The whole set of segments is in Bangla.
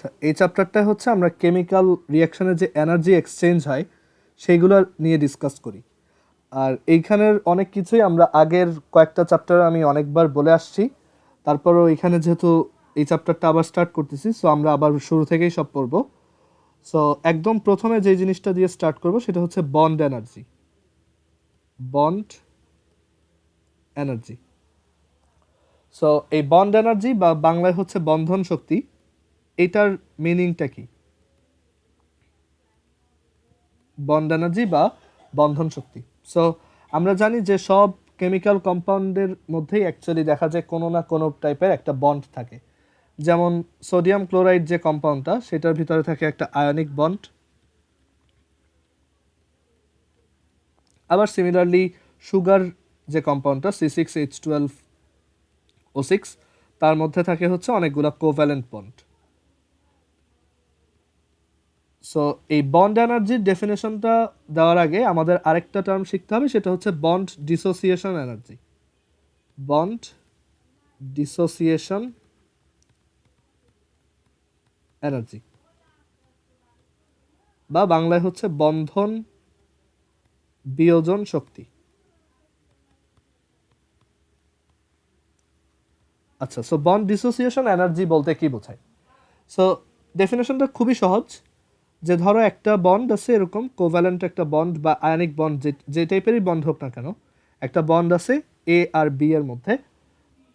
আচ্ছা, এই চ্যাপ্টারটা হচ্ছে আমরা কেমিক্যাল রিয়াকশনের যে এনার্জি এক্সচেঞ্জ হয় সেইগুলো নিয়ে ডিসকাস করি। আর এইখানের অনেক কিছুই আমরা আগের কয়েকটা চ্যাপ্টারে আমি অনেকবার বলে আসছি, তারপরও এখানে যেহেতু এই চ্যাপ্টারটা আবার স্টার্ট করতেছি, সো আমরা আবার শুরু থেকেই সব পড়ব। সো একদম প্রথমে যে জিনিসটা দিয়ে স্টার্ট করব সেটা হচ্ছে bond energy. Bond energy. So এই বন্ড এনার্জি বা বাংলায় হচ্ছে বন্ধন শক্তি, এটার মিনিংটা কি? বন্ড এনার্জি বা বন্ধন শক্তি। সো আমরা জানি যে সব কেমিক্যাল কম্পাউন্ডের মধ্যেই অ্যাকচুয়ালি দেখা যায় কোনো না কোনো টাইপের একটা বন্ড থাকে। যেমন সোডিয়াম ক্লোরাইড যে কম্পাউন্ডটা, সেটার ভিতরে থাকে একটা আয়নিক বন্ড। আবার সিমিলারলি সুগার যে কম্পাউন্ডটা C6H12O6, তার মধ্যে থাকে হচ্ছে অনেকগুলো কোভ্যালেন্ট বন্ড। সো এই বন্ড এনার্জির ডেফিনেশনটা দেওয়ার আগে আমাদের আরেকটা টার্ম শিখতে হবে, সেটা হচ্ছে bond dissociation energy. Bond dissociation energy বা বাংলায় হচ্ছে বন্ধন বিয়োজন শক্তি। আচ্ছা, সো বন্ড ডিসোসিয়েশন এনার্জি বলতে কি বোঝায়? সো ডেফিনেশনটা খুবই সহজ, যে ধরো একটা বন্ড আছে, এরকম কোভ্যালেন্ট একটা বন্ড বা আয়নিক বন্ড, যে টাইপেরই বন্ড হোক না কেন, একটা বন্ড আছে এ আর বি এর মধ্যে।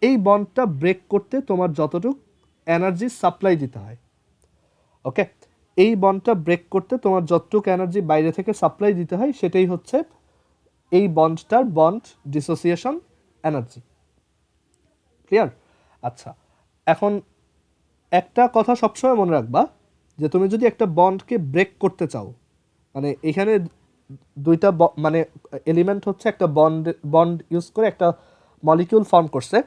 এই বন্ডটা ব্রেক করতে তোমার যতটুকু এনার্জি সাপ্লাই দিতে হয়, ওকে, এই বন্ডটা ব্রেক করতে তোমার যতটুকু এনার্জি বাইরে থেকে সাপ্লাই দিতে হয়, সেটাই হচ্ছে এই বন্ডটার বন্ড ডিসোসিয়েশন এনার্জি। ক্লিয়ার? আচ্ছা, এখন একটা কথা সবসময় মনে রাখবা, যে তুমি যদি একটা বন্ডকে ব্রেক করতে চাও, মানে এখানে দুইটা মানে এলিমেন্ট হচ্ছে একটা বন্ড ইউজ করে একটা মলিকিউল ফর্ম করছে।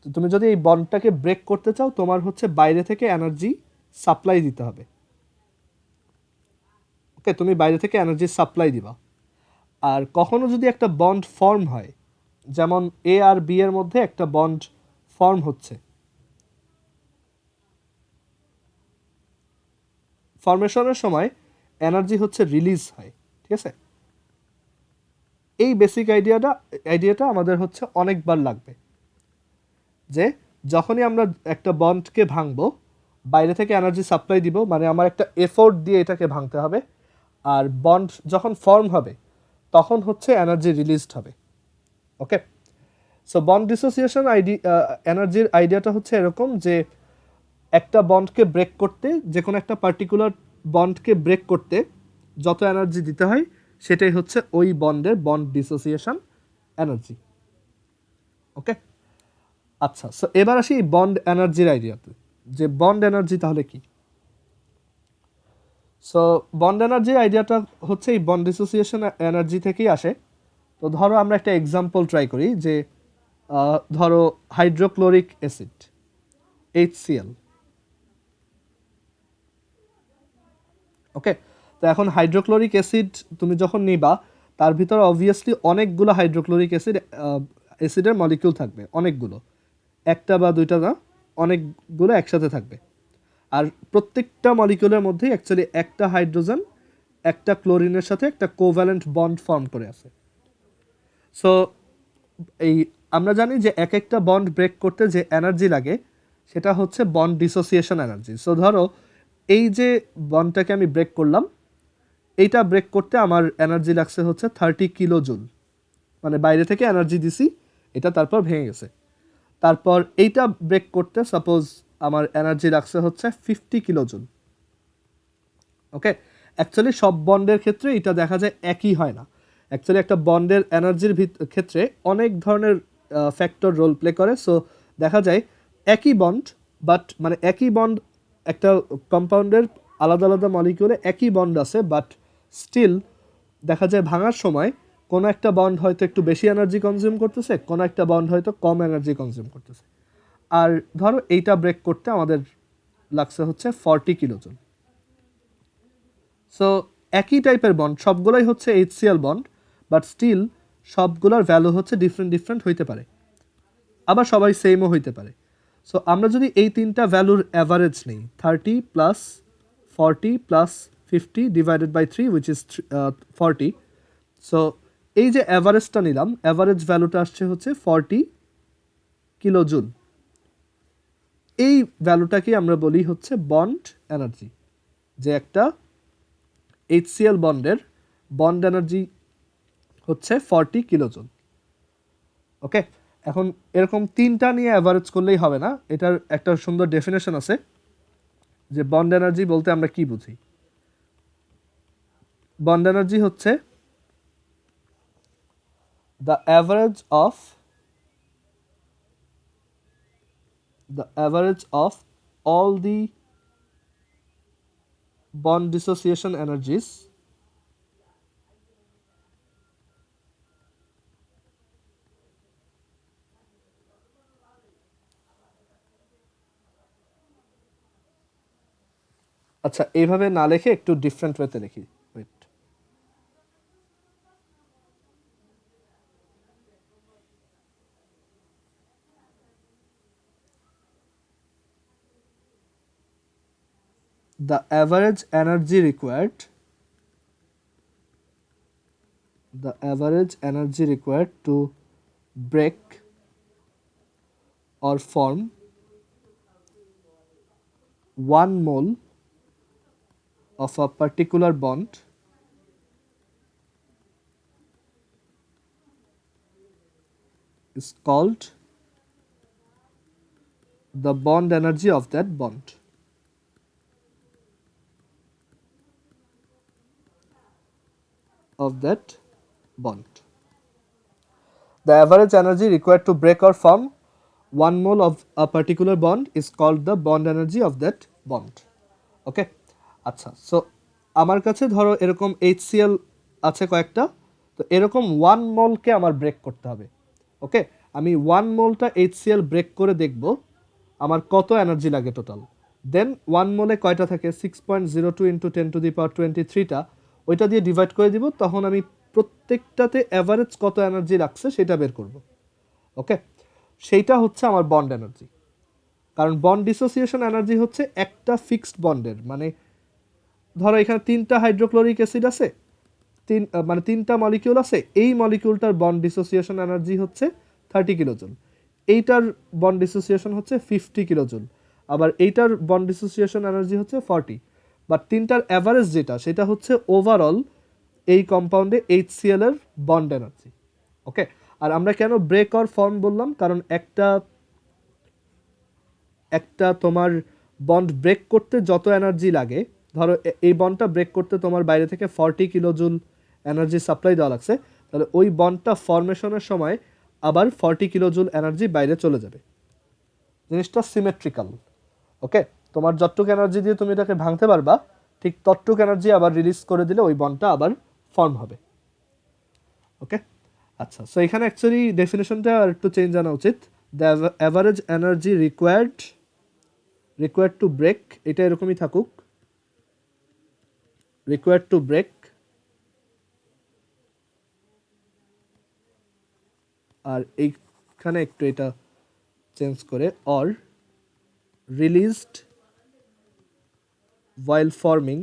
তো তুমি যদি এই বন্ডটাকে ব্রেক করতে চাও, তোমার হচ্ছে বাইরে থেকে এনার্জি সাপ্লাই দিতে হবে। ওকে, তুমি বাইরে থেকে এনার্জি সাপ্লাই দিবা। আর কখনো যদি একটা বন্ড ফর্ম হয়, যেমন এ আর বি এর মধ্যে একটা বন্ড ফর্ম হচ্ছে, ফর্মেশনের সময় এনার্জি হচ্ছে রিলিজ হয়, ঠিক আছে? এই বেসিক আইডিয়াটা আমাদের হচ্ছে অনেকবার লাগবে, যে যখনই আমরা একটা বন্ডকে ভাঙবো, বাইরে থেকে এনার্জি সাপ্লাই দিব, মানে আমার একটা এফোর্ট দিয়ে এটাকে ভাঙতে হবে। আর বন্ড যখন ফর্ম হবে, তখন হচ্ছে এনার্জি রিলিজড হবে। ওকে, সো বন্ড ডিসোসিয়েশন এনার্জির আইডিয়াটা হচ্ছে এরকম, যে একটা বন্ডকে ব্রেক করতে, যে কোনো একটা পার্টিকুলার বন্ডকে ব্রেক করতে যত এনার্জি দিতে হয়, সেটাই হচ্ছে ওই বন্ডের বন্ড ডিসোসিয়েশন এনার্জি। ওকে, আচ্ছা, সো এবার আসি বন্ড এনার্জির আইডিয়াতে, যে বন্ড এনার্জি তাহলে কি। সো বন্ড এনার্জির আইডিয়াটা হচ্ছে এই বন্ড ডিসোসিয়েশন এনার্জি থেকেই আসে। তো ধরো আমরা একটা এক্সাম্পল ট্রাই করি, যে ধরো হাইড্রোক্লোরিক অ্যাসিড HCl। ওকে, তো এখন হাইড্রোক্লোরিক অ্যাসিড তুমি যখন নিবা, তার ভিতরে অবভিয়াসলি অনেকগুলো হাইড্রোক্লোরিক অ্যাসিডের মলিকিউল থাকবে, অনেকগুলো, একটা বা দুইটা না, অনেকগুলো একসাথে থাকবে। আর প্রত্যেকটা মলিকিউলের মধ্যেই অ্যাকচুয়ালি একটা হাইড্রোজেন একটা ক্লোরিনের সাথে একটা কোভ্যালেন্ট বন্ড ফর্ম করে আছে। সো এই আমরা জানি যে এক একটা বন্ড ব্রেক করতে যে এনার্জি লাগে, সেটা হচ্ছে বন্ড ডিসোসিয়েশন এনার্জি। সো ধরো এই যে বন্ডটাকে আমি ব্রেক করলাম, এইটা ব্রেক করতে আমার এনার্জি লাগছে হচ্ছে 30 কিলো জুল, মানে বাইরে থেকে এনার্জি দিছি, এটা তারপর ভেঙে গেছে। তারপর এইটা ব্রেক করতে সাপোজ আমার এনার্জি লাগছে হচ্ছে 50 কিলো জুল। ওকে, অ্যাকচুয়ালি সব বন্ডের ক্ষেত্রে এটা দেখা যায় একই হয় না। অ্যাকচুয়ালি একটা বন্ডের এনার্জির ক্ষেত্রে অনেক ধরনের ফ্যাক্টর রোল প্লে করে। সো দেখা যায় একই বন্ড, বাট মানে একই বন্ড, একটা কম্পাউন্ডের আলাদা আলাদা মলিকিউলে একই বন্ড আছে, বাট স্টিল দেখা যায় ভাঙার সময় কোনো একটা বন্ড হয়তো একটু বেশি এনার্জি কনজিউম করতেছে, কোনো একটা বন্ড হয়তো কম এনার্জি কনজিউম করতেছে। আর ধরো এইটা ব্রেক করতে আমাদের লাগছে হচ্ছে 40 কিলো জুল। সো একই টাইপের বন্ড, সবগুলোই হচ্ছে HCl বন্ড, বাট স্টিল সবগুলোর ভ্যালু হচ্ছে ডিফারেন্ট হইতে পারে, আবার সবাই সেমও হইতে পারে। সো আমরা যদি এই তিনটা ভ্যালুর অ্যাভারেজ নিই 30 plus 40 plus 50 divided by 3 which is 40, so এই যে অ্যাভারেজটা নিলাম, অ্যাভারেজ ভ্যালুটা আসছে হচ্ছে 40 কিলোজুল। এই ভ্যালুটাকে আমরা বলি হচ্ছে বন্ড এনার্জি, যে একটা HCl বন্ডের বন্ড এনার্জি হচ্ছে 40 কিলোজুল। ওকে, এখন এরকম তিনটা নিয়ে অ্যাভারেজ করলেই হবে না, এটার একটা সুন্দর ডেফিনেশন আছে যে বন্ড এনার্জি বলতে আমরা কি বুঝি। বন্ড এনার্জি হচ্ছে the average of all the bond dissociation energies আচ্ছা এইভাবে না লিখে একটু ডিফারেন্ট ওয়েতে লিখি, wait. the average energy required to break or form 1 mole of a particular bond is called the bond energy of that bond. The average energy required to break or form 1 mole of a particular bond is called the bond energy of that bond. ওকে, আচ্ছা, সো আমার কাছে ধরো এরকম HCl আছে কয়েকটা, তো এরকম 1 মোলকে আমার ব্রেক করতে হবে। ওকে, আমি 1 মোলটা HCl ব্রেক করে দেখব আমার কত এনার্জি লাগে টোটাল। দেন 1 মোলে কয়টা থাকে, 6.02 ইন্টু 10⁻23টা, ওইটা দিয়ে ডিভাইড করে দিব, তখন আমি প্রত্যেকটাতে অ্যাভারেজ কত এনার্জি লাগছে সেটা বের করব। ওকে, সেইটা হচ্ছে আমার বন্ড এনার্জি। কারণ বন্ড ডিসোসিয়েশন এনার্জি হচ্ছে একটা ফিক্সড বন্ডের, মানে ধরো এখানে 3টা হাইড্রোক্লোরিক অ্যাসিড আছে, মানে 3টা মলিকিউল আছে, এই মলিকিউলটার বন্ড ডিসোসিয়েশন এনার্জি হচ্ছে 30 কিলোজুল, এইটার বন্ড ডিসোসিয়েশন হচ্ছে 50 কিলোজুল, আবার এইটার বন্ড ডিসোসিয়েশন এনার্জি হচ্ছে 40, বাট তিনটার অ্যাভারেজ যেটা সেটা হচ্ছে ওভারঅল এই কম্পাউন্ডে HCl এর বন্ড এনার্জি। ওকে, আর আমরা কেন ব্রেক অর ফর্ম বললাম, কারণ একটা তোমার বন্ড ব্রেক করতে যত এনার্জি লাগে, ধরো এই বন্ডটা ব্রেক করতে তোমার বাইরে থেকে 40 কিলোজুল এনার্জি সাপ্লাই দেওয়া লাগছে, তাহলে ওই বন্ডটা ফরমেশনের সময় আবার 40 কিলোজুল এনার্জি বাইরে চলে যাবে। জিনিসটা সিমেট্রিক্যাল। ওকে, তোমার যতটুক এনার্জি দিয়ে তুমি এটাকে ভাঙতে পারবা, ঠিক ততটুক এনার্জি আবার রিলিজ করে দিলে ওই বন্ডটা আবার ফর্ম হবে। ওকে, আচ্ছা, সো এখানে অ্যাকচুয়ালি ডেফিনেশনটা আর একটু চেঞ্জ আনা উচিত। The average energy required to break, এটা এরকমই থাকুক, রিকোয়ার্ড টু ব্রেক, আর এইখানে একটু এটা চেঞ্জ করে or released while forming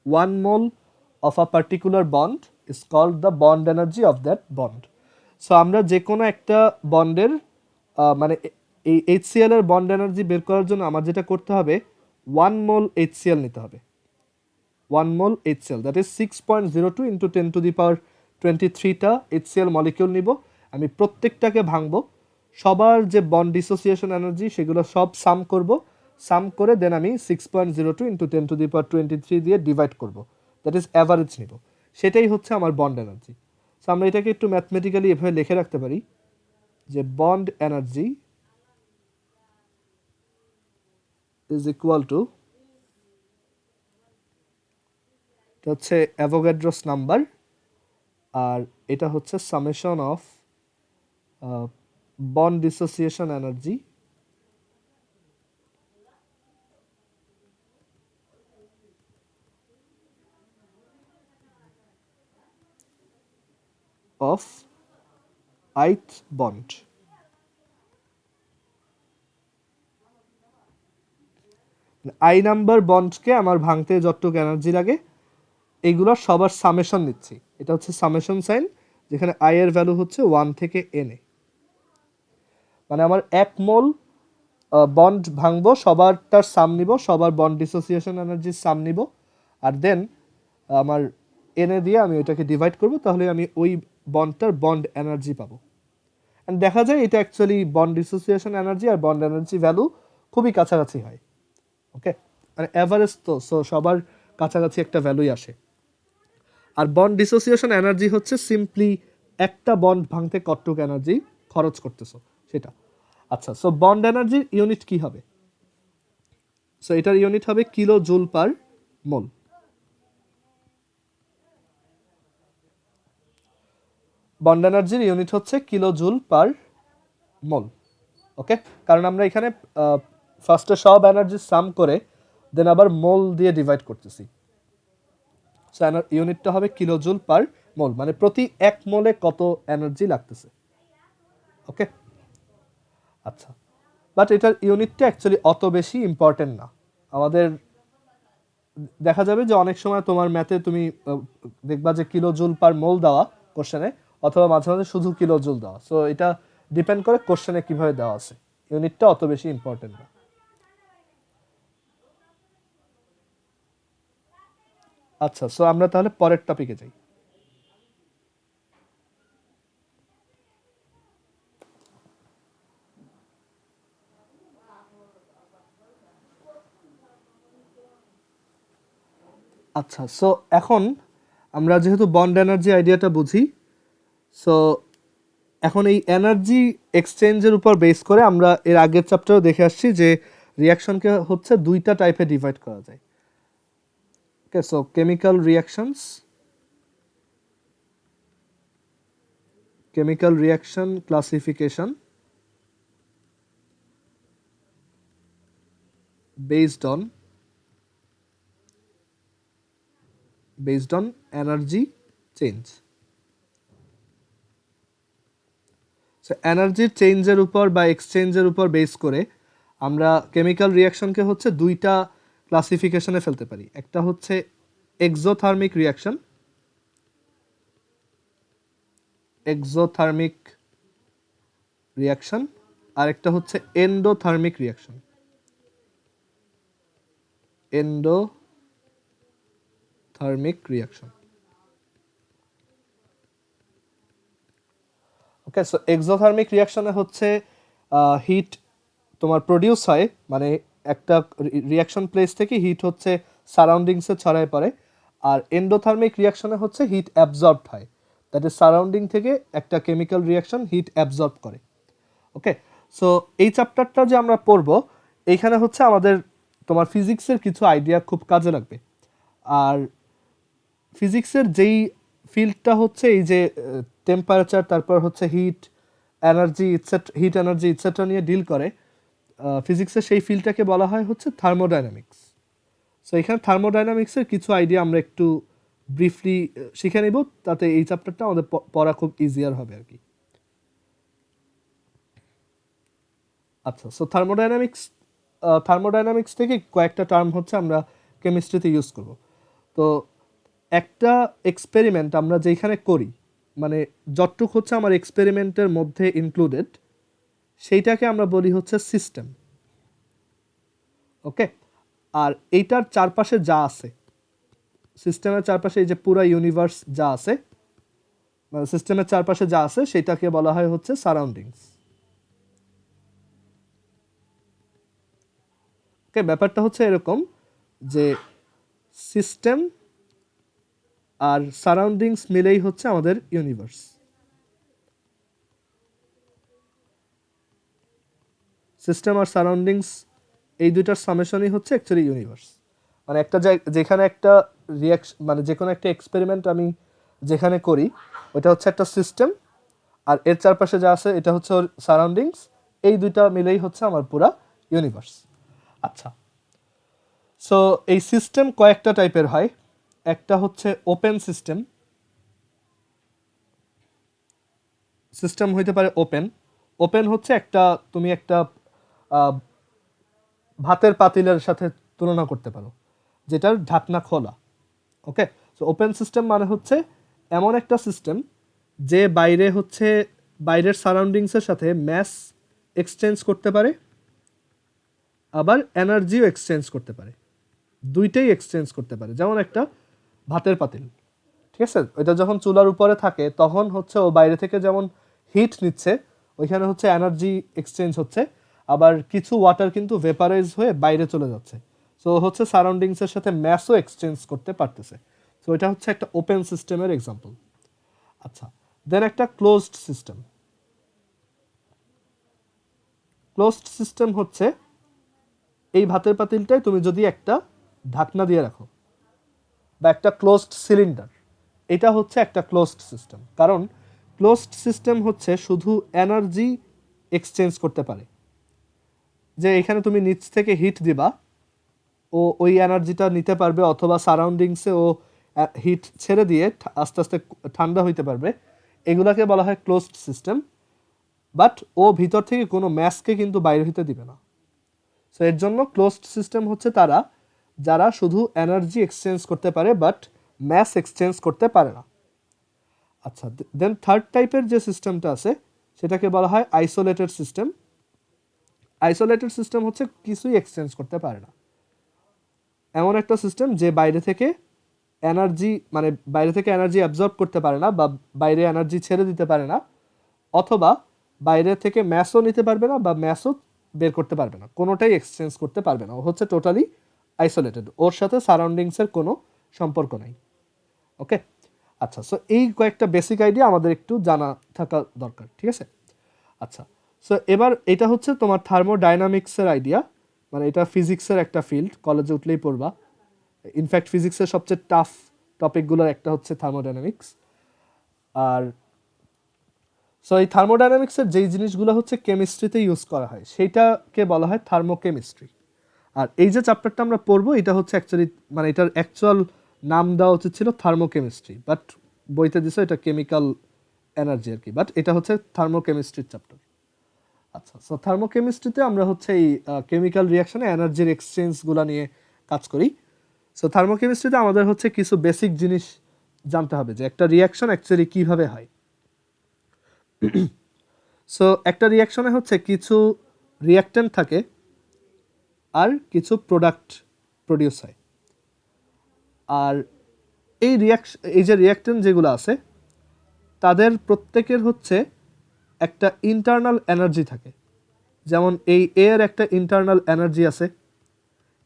1 mole of a particular bond is called the bond energy of that bond. So আমরা যে কোনো একটা বন্ডের মানে এই HCl এর বন্ড এনার্জি বের করার জন্য আমার যেটা করতে হবে, 1 মোল HCl নিতে হবে। 1 mole HCl, that is 6.02 into 10⁻23টা HCl মলিকিউল নিব, আমি প্রত্যেকটাকে ভাঙবো, সবার যে বন্ড ডিসোসিয়েশন এনার্জি সেগুলো সব সাম করব, সাম করে দেন আমি 6.02 ইন্টু 10⁻23 দিয়ে ডিভাইড করব, দ্যাট ইজ অ্যাভারেজ নিব, সেটাই হচ্ছে আমার বন্ড এনার্জি। সো আমরা এটাকে একটু ম্যাথমেটিক্যালি এভাবে লিখে রাখতে পারি যে bond energy is equal to, এটা হচ্ছে অ্যাভোগাড্রোস নাম্বার, আর এটা হচ্ছে summation of bond dissociation energy of ith bond. I number বন্ডকে আমার ভাঙতে যতটুকু এনার্জি লাগে এইগুলোর সবার সামেশন নিচ্ছি। এটা হচ্ছে সামেশন সাইন, যেখানে আই এর ভ্যালু হচ্ছে 1 থেকে এনে। মানে আমার 1 মোল বন্ড ভাঙবো, সবারটার সাম নিব, সবার বন্ড ডিসোসিয়েশন এনার্জির সাম নিব, আর দেন আমার এনে দিয়ে আমি ওইটাকে ডিভাইড করব, তাহলে আমি ওই বন্ডটার বন্ড এনার্জি পাবো। অ্যান্ড দেখা যায় এটা অ্যাকচুয়ালি বন্ড ডিসোসিয়েশন এনার্জি আর বন্ড এনার্জি ভ্যালু খুবই কাছাকাছি হয়। ওকে, মানে অ্যাভারেজ তো, সো সবার কাছাকাছি একটা ভ্যালুই আসে। আর বন্ড ডিসোসিয়েশন এনার্জি হচ্ছে সিম্পলি একটা বন্ড ভাঙতে কতটুকু এনার্জি খরচ করতেছো সেটা। আচ্ছা, সো বন্ড এনার্জির ইউনিট কি হবে? সো এটার ইউনিট হবে কিলো জুল পার মোল। বন্ড এনার্জির ইউনিট হচ্ছে কিলো জুল পার মোল। ওকে, কারণ আমরা এখানে ফার্স্টে সব এনার্জি সাম করে দেন আবার মোল দিয়ে ডিভাইড করতেছি। সো ইউনিটটা হবে কিলো জুল পার মোল, মানে প্রতি 1 মোলে কত এনার্জি লাগতেছে। ওকে, আচ্ছা, বাট এটার ইউনিটটা অ্যাকচুয়ালি অত বেশি ইম্পর্টেন্ট না। আমাদের দেখা যাবে যে অনেক সময় তোমার ম্যাথে তুমি দেখবা যে কিলো জুল পার মোল দেওয়া কোশ্চেনে, অথবা মাঝে মাঝে শুধু কিলো জুল দেওয়া। সো এটা ডিপেন্ড করে কোশ্চেনে কিভাবে দেওয়া আছে, ইউনিটটা অত বেশি ইম্পর্টেন্ট না। আচ্ছা, সো আমরা তাহলে পরের টপিকে যাই। আচ্ছা, সো এখন আমরা যেহেতু বন্ড এনার্জি আইডিয়াটা বুঝি, সো এখন এই এনার্জি এক্সচেঞ্জের উপর বেস করে আমরা এর আগের চ্যাপ্টারও দেখে আসছি যে রিয়াকশনকে হচ্ছে দুইটা টাইপে ডিভাইড করা যায়। Okay, so chemical reactions, chemical reaction classification based on energy change. So এনার্জির চেঞ্জের উপর বা এক্সচেঞ্জের উপর বেস করে আমরা কেমিক্যাল রিয়াকশনকে হচ্ছে দুইটা ক্লাসিফিকেশনে ফেলতে পারি। একটা হচ্ছে এক্সোথার্মিক রিয়াকশন, আর একটা হচ্ছে এন্ডোথার্মিক রিয়াকশন, ওকে, সো এক্সোথার্মিক রিয়াকশনে হচ্ছে হিট তোমার প্রডিউস হয়, মানে একটা রিয়াকশন প্লেস থেকে হিট হচ্ছে সারাউন্ডিংসে ছড়ায় পড়ে। আর এন্ডোথার্মিক রিয়াকশনে হচ্ছে হিট অ্যাবজর্বড হয়, দ্যাট ইজ সারাউন্ডিং থেকে একটা কেমিক্যাল রিয়াকশন হিট অ্যাবজর্ব করে। ওকে, সো এই চ্যাপ্টারটা যে আমরা পড়ব এইখানে হচ্ছে আমাদের তোমার ফিজিক্সের কিছু আইডিয়া খুব কাজে লাগবে। আর ফিজিক্সের যেই ফিল্ডটা হচ্ছে এই যে টেম্পারেচার, তারপর হচ্ছে হিট এনার্জি ইটসেট্রা নিয়ে ডিল করে, ফিজিক্সের সেই ফিল্ডটাকে বলা হয় হচ্ছে থার্মোডাইনামিক্স। সো এখানে থার্মোডাইনামিক্সের কিছু আইডিয়া আমরা একটু ব্রিফলি শিখে নিব, তাতে এই চ্যাপ্টারটা আমাদের পড়া খুব ইজিয়ার হবে আর কি। আচ্ছা, সো থার্মোডাইনামিক্স থেকে কয়েকটা টার্ম হচ্ছে আমরা কেমিস্ট্রিতে ইউজ করব। তো একটা এক্সপেরিমেন্ট আমরা যেখানে করি, মানে যতটুক হচ্ছে আমার এক্সপেরিমেন্টের মধ্যে ইনক্লুডেড, সেইটাকে আমরা বলি হচ্ছে সিস্টেম। ওকে, আর এইটার চারপাশে যা আছে, সিস্টেমের চারপাশে এই যে পুরো ইউনিভার্স যা আছে, মানে সিস্টেমের চারপাশে যা আছে সেটাকে বলা হয় হচ্ছে সারাউন্ডিংস। ওকে, ব্যাপারটা হচ্ছে এরকম যে সিস্টেম আর সারাউন্ডিংস মিলেই হচ্ছে আমাদের ইউনিভার্স। সিস্টেম আর সারাউন্ডিংস এই দুইটার সামেশনই হচ্ছে অ্যাকচুয়ালি ইউনিভার্স। মানে একটা যেখানে একটা রিয়াকশন, মানে যে কোনো একটা এক্সপেরিমেন্ট আমি যেখানে করি ওটা হচ্ছে একটা সিস্টেম, আর এর চারপাশে যা আছে এটা হচ্ছে ওর সারাউন্ডিংস, এই দুইটা মিলেই হচ্ছে আমার পুরা ইউনিভার্স। আচ্ছা, সো এই সিস্টেম কয়েকটা টাইপের হয়। একটা হচ্ছে ওপেন সিস্টেম, সিস্টেম হইতে পারে ওপেন। ওপেন হচ্ছে একটা, তুমি একটা আহ, ভাতের পাতিলের সাথে তুলনা করতে পারো, যেটার ঢাকনা খোলা। ওকে, সো ওপেন সিস্টেম মানে হচ্ছে এমন একটা সিস্টেম যে বাইরে হচ্ছে বাইরের সারাউন্ডিংসের সাথে ম্যাস এক্সচেঞ্জ করতে পারে, আবার এনার্জিও এক্সচেঞ্জ করতে পারে, দুইটাই এক্সচেঞ্জ করতে পারে। যেমন একটা ভাতের পাতিল, ঠিক আছে, ওইটা যখন চুলার উপরে থাকে তখন হচ্ছে ও বাইরে থেকে যেমন হিট নিচ্ছে, ওইখানে হচ্ছে এনার্জি এক্সচেঞ্জ হচ্ছে, আবার কিছু ওয়াটার কিন্তু ভেপারাইজ হয়ে বাইরে চলে যাচ্ছে। সো হচ্ছে সারাউন্ডিংসের সাথে ম্যাসও এক্সচেঞ্জ করতে পারতেছে। সো এটা হচ্ছে একটা ওপেন সিস্টেমের এক্সাম্পল। আচ্ছা, দেন একটা ক্লোজড সিস্টেম। ক্লোজড সিস্টেম হচ্ছে এই ভাতের পাতিলটায় তুমি যদি একটা ঢাকনা দিয়ে রাখো বা একটা ক্লোজড সিলিন্ডার, এটা হচ্ছে একটা ক্লোজড সিস্টেম। কারণ ক্লোজড সিস্টেম হচ্ছে শুধু এনার্জি এক্সচেঞ্জ করতে পারে, যে এখানে তুমি নিচ থেকে হিট দিবা, ও ওই এনার্জিটা নিতে পারবে, অথবা সারাউন্ডিংসে ও হিট ছেড়ে দিয়ে আস্তে আস্তে ঠান্ডা হইতে পারবে। এগুলাকে বলা হয় ক্লোজড সিস্টেম। বাট ও ভিতর থেকে কোনো ম্যাসকে কিন্তু বাইরে হইতে দিবে না। সো এর জন্য ক্লোজড সিস্টেম হচ্ছে তারা যারা শুধু এনার্জি এক্সচেঞ্জ করতে পারে বাট ম্যাস এক্সচেঞ্জ করতে পারে না। আচ্ছা, দেন থার্ড টাইপের যে সিস্টেমটা আছে সেটাকে বলা হয় আইসোলেটেড সিস্টেম। আইসোলেটেড সিস্টেম হচ্ছে কিছুই এক্সচেঞ্জ করতে পারে না, এমন একটা সিস্টেম যে বাইরে থেকে এনার্জি অ্যাবজর্ব করতে পারে না, বা বাইরে এনার্জি ছেড়ে দিতে পারে না, অথবা বাইরে থেকে ম্যাসও নিতে পারবে না বা ম্যাসও বের করতে পারবে না, কোনোটাই এক্সচেঞ্জ করতে পারবে না। ও হচ্ছে টোটালি আইসোলেটেড, ওর সাথে সারাউন্ডিংসের কোনো সম্পর্ক নাই। ওকে, আচ্ছা, সো এই কয়েকটা বেসিক আইডিয়া আমাদের একটু জানা থাকা দরকার, ঠিক আছে। আচ্ছা, সো এবার এটা হচ্ছে তোমার থার্মোডাইনামিক্সের আইডিয়া, মানে এটা ফিজিক্সের একটা ফিল্ড, কলেজে উঠলেই পড়বা। ইনফ্যাক্ট ফিজিক্সের সবচেয়ে টাফ টপিকগুলোর একটা হচ্ছে থার্মোডাইনামিক্স। আর সো এই থার্মোডাইনামিক্সের যেই জিনিসগুলো হচ্ছে কেমিস্ট্রিতে ইউজ করা হয় সেইটাকে বলা হয় থার্মোকেমিস্ট্রি। আর এই যে চ্যাপ্টারটা আমরা পড়বো এটা হচ্ছে অ্যাকচুয়ালি, মানে এটার অ্যাকচুয়াল নাম দেওয়া উচিত ছিল থার্মোকেমিস্ট্রি, বাট বইতে দিছে এটা কেমিক্যাল এনার্জি আর কি, বাট এটা হচ্ছে থার্মোকেমিস্ট্রির চ্যাপ্টার। আচ্ছা, সো থার্মোকেমিস্ট্রিতে আমরা হচ্ছে এই কেমিক্যাল রিয়াকশনে এনার্জির এক্সচেঞ্জগুলো নিয়ে কাজ করি। সো থার্মোকেমিস্ট্রিতে আমাদের হচ্ছে কিছু বেসিক জিনিস জানতে হবে, যে একটা রিয়াকশন অ্যাকচুয়ালি কীভাবে হয়। সো একটা রিয়াকশনে হচ্ছে কিছু রিয়াক্ট্যান্ট থাকে আর কিছু প্রোডাক্ট প্রডিউস হয়। আর এই যে রিয়াক্ট্যান্ট যেগুলো আছে তাদের প্রত্যেকের হচ্ছে একটা ইন্টারনাল এনার্জি থাকে। যেমন এই এর একটা ইন্টারনাল এনার্জি আছে।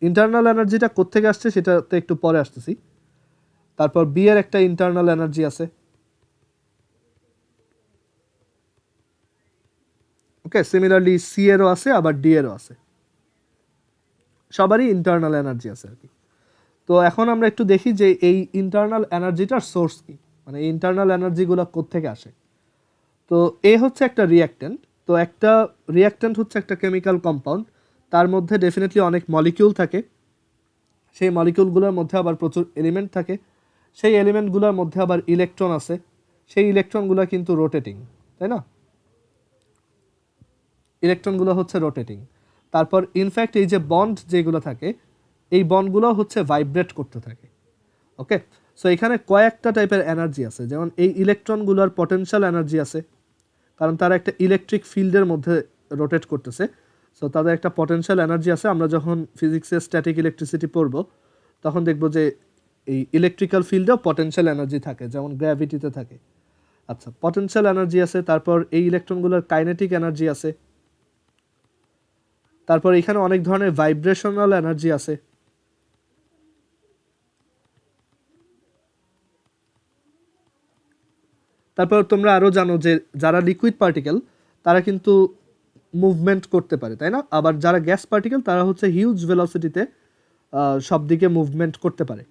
ইন্টারনাল এনার্জিটা কোত্থেকে আসছে সেটাতে একটু পরে আসতেছি। তারপর বি এর একটা ইন্টারনাল এনার্জি আছে। ওকে, সিমিলারলি সি এরও আছে, আবার ডি এরও আছে। সবারই ইন্টারনাল এনার্জি আছে আর কি। তো এখন আমরা একটু দেখি যে এই ইন্টারনাল এনার্জিটার সোর্স কি, মানে এই ইন্টারনাল এনার্জিগুলো কোত্থেকে আসে। তো এ হচ্ছে একটা রিয়াক্ট্যান্ট। তো একটা রিয়াক্ট্যান্ট হচ্ছে একটা কেমিক্যাল কম্পাউন্ড, তার মধ্যে ডেফিনেটলি অনেক মলিকিউল থাকে, সেই মলিকিউলগুলোর মধ্যে আবার প্রচুর এলিমেন্ট থাকে, সেই এলিমেন্টগুলোর মধ্যে আবার ইলেকট্রন আছে, সেই ইলেকট্রনগুলো কিন্তু রোটেটিং, তাই না? ইলেকট্রনগুলো হচ্ছে রোটেটিং। তারপর ইনফ্যাক্ট এই যে বন্ড যেগুলো থাকে, এই বন্ডগুলো হচ্ছে ভাইব্রেট করতে থাকে। ওকে, সো এখানে কয়েকটা টাইপের এনার্জি আছে। যেমন এই ইলেকট্রনগুলোর পটেনশিয়াল এনার্জি আছে, কারণ তারা একটা ইলেকট্রিক ফিল্ডের মধ্যে রোটেট করতেছে। সো তাদের একটা পটেনশিয়াল এনার্জি আছে। আমরা যখন ফিজিক্সে স্ট্যাটিক ইলেকট্রিসিটি পড়ব তখন দেখব যে এই ইলেকট্রিক্যাল ফিল্ডেও পটেনশিয়াল এনার্জি থাকে, যেমন গ্র্যাভিটিতে থাকে। আচ্ছা, পটেনশিয়াল এনার্জি আছে। তারপর এই ইলেকট্রনগুলোর কাইনেটিক এনার্জি আছে। তারপর এখানে অনেক ধরনের ভাইব্রেশনাল এনার্জি আছে। তারপর তোমরা আরও জানো যে যারা লিকুইড পার্টিকেল তারা কিন্তু মুভমেন্ট করতে পারে, তাই না? আবার যারা গ্যাস পার্টিকেল তারা হচ্ছে হিউজ ভেলোসিটিতে সব দিকে মুভমেন্ট করতে পারে।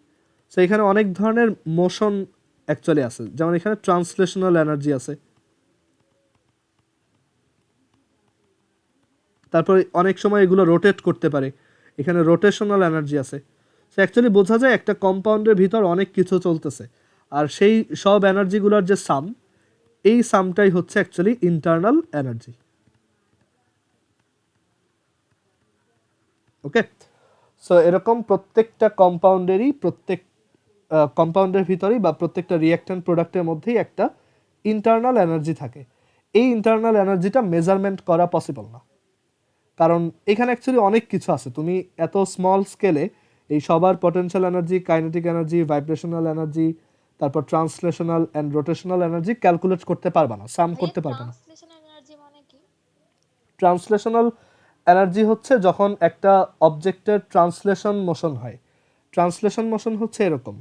সো এখানে অনেক ধরনের মোশন অ্যাকচুয়ালি আছে। যেমন এখানে ট্রান্সলেশনাল এনার্জি আছে। তারপর অনেক সময় এগুলো রোটেট করতে পারে, এখানে রোটেশনাল এনার্জি আছে। সো অ্যাকচুয়ালি বোঝা যায় একটা কম্পাউন্ডের ভিতর অনেক কিছু চলতেছে, আর সেই সব এনার্জিগুলোর যে সাম, এই সামটাই হচ্ছে অ্যাকচুয়ালি ইন্টারনাল এনার্জি। ওকে, সো এরকম প্রত্যেকটা কম্পাউন্ডের ভিতরেই বা প্রত্যেকটা রিঅ্যাক্ট্যান্ট প্রোডাক্টের মধ্যেই একটা ইন্টারনাল এনার্জি থাকে। এই ইন্টারনাল এনার্জিটা মেজারমেন্ট করা পসিবল না, কারণ এখানে অ্যাকচুয়ালি অনেক কিছু আছে। তুমি এত স্মল স্কেলে এই সবার potential energy, kinetic energy, vibrational energy, তারপর translational and rotational energy calculate করতে পারবা না, সাম করতে পারবা না। ট্রান্সলেশনাল এনার্জি মানে কি? ট্রান্সলেশনাল এনার্জি হচ্ছে যখন একটা অবজেক্টের ট্রান্সলেশন মোশন হয়। ট্রান্সলেশন মোশন হচ্ছে এরকম,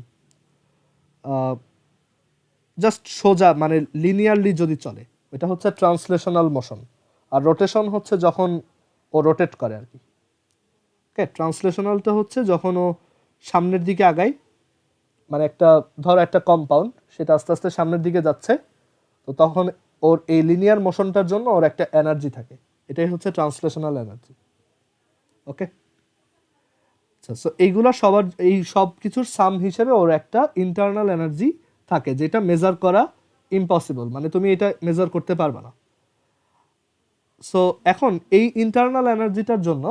জাস্ট সোজা মানে লিনিয়ারলি যদি চলে, এটা হচ্ছে ট্রান্সলেশনাল মোশন। আর রোটেশন হচ্ছে যখন ও রোটেট করে আর কি। ওকে, ট্রান্সলেশনালটা হচ্ছে যখন ও সামনের দিকে আগায়, মানে ধর একটা কম্পাউন্ড সেটা আস্তে আস্তে সামনের দিকে যাচ্ছে, তো তখন ওর এই লিনিয়ার মোশনটার জন্য ওর একটা এনার্জি থাকে, এটাই হচ্ছে ট্রান্সলেশনাল এনার্জি। ওকে, আচ্ছা, সো এই সব কিছুর সাম হিসেবে ওর একটা ইন্টারনাল এনার্জি থাকে, যেটা মেজার করা ইম্পসিবল, মানে তুমি এটা মেজার করতে পারবে না। সো এখন এই ইন্টারনাল এনার্জিটার জন্য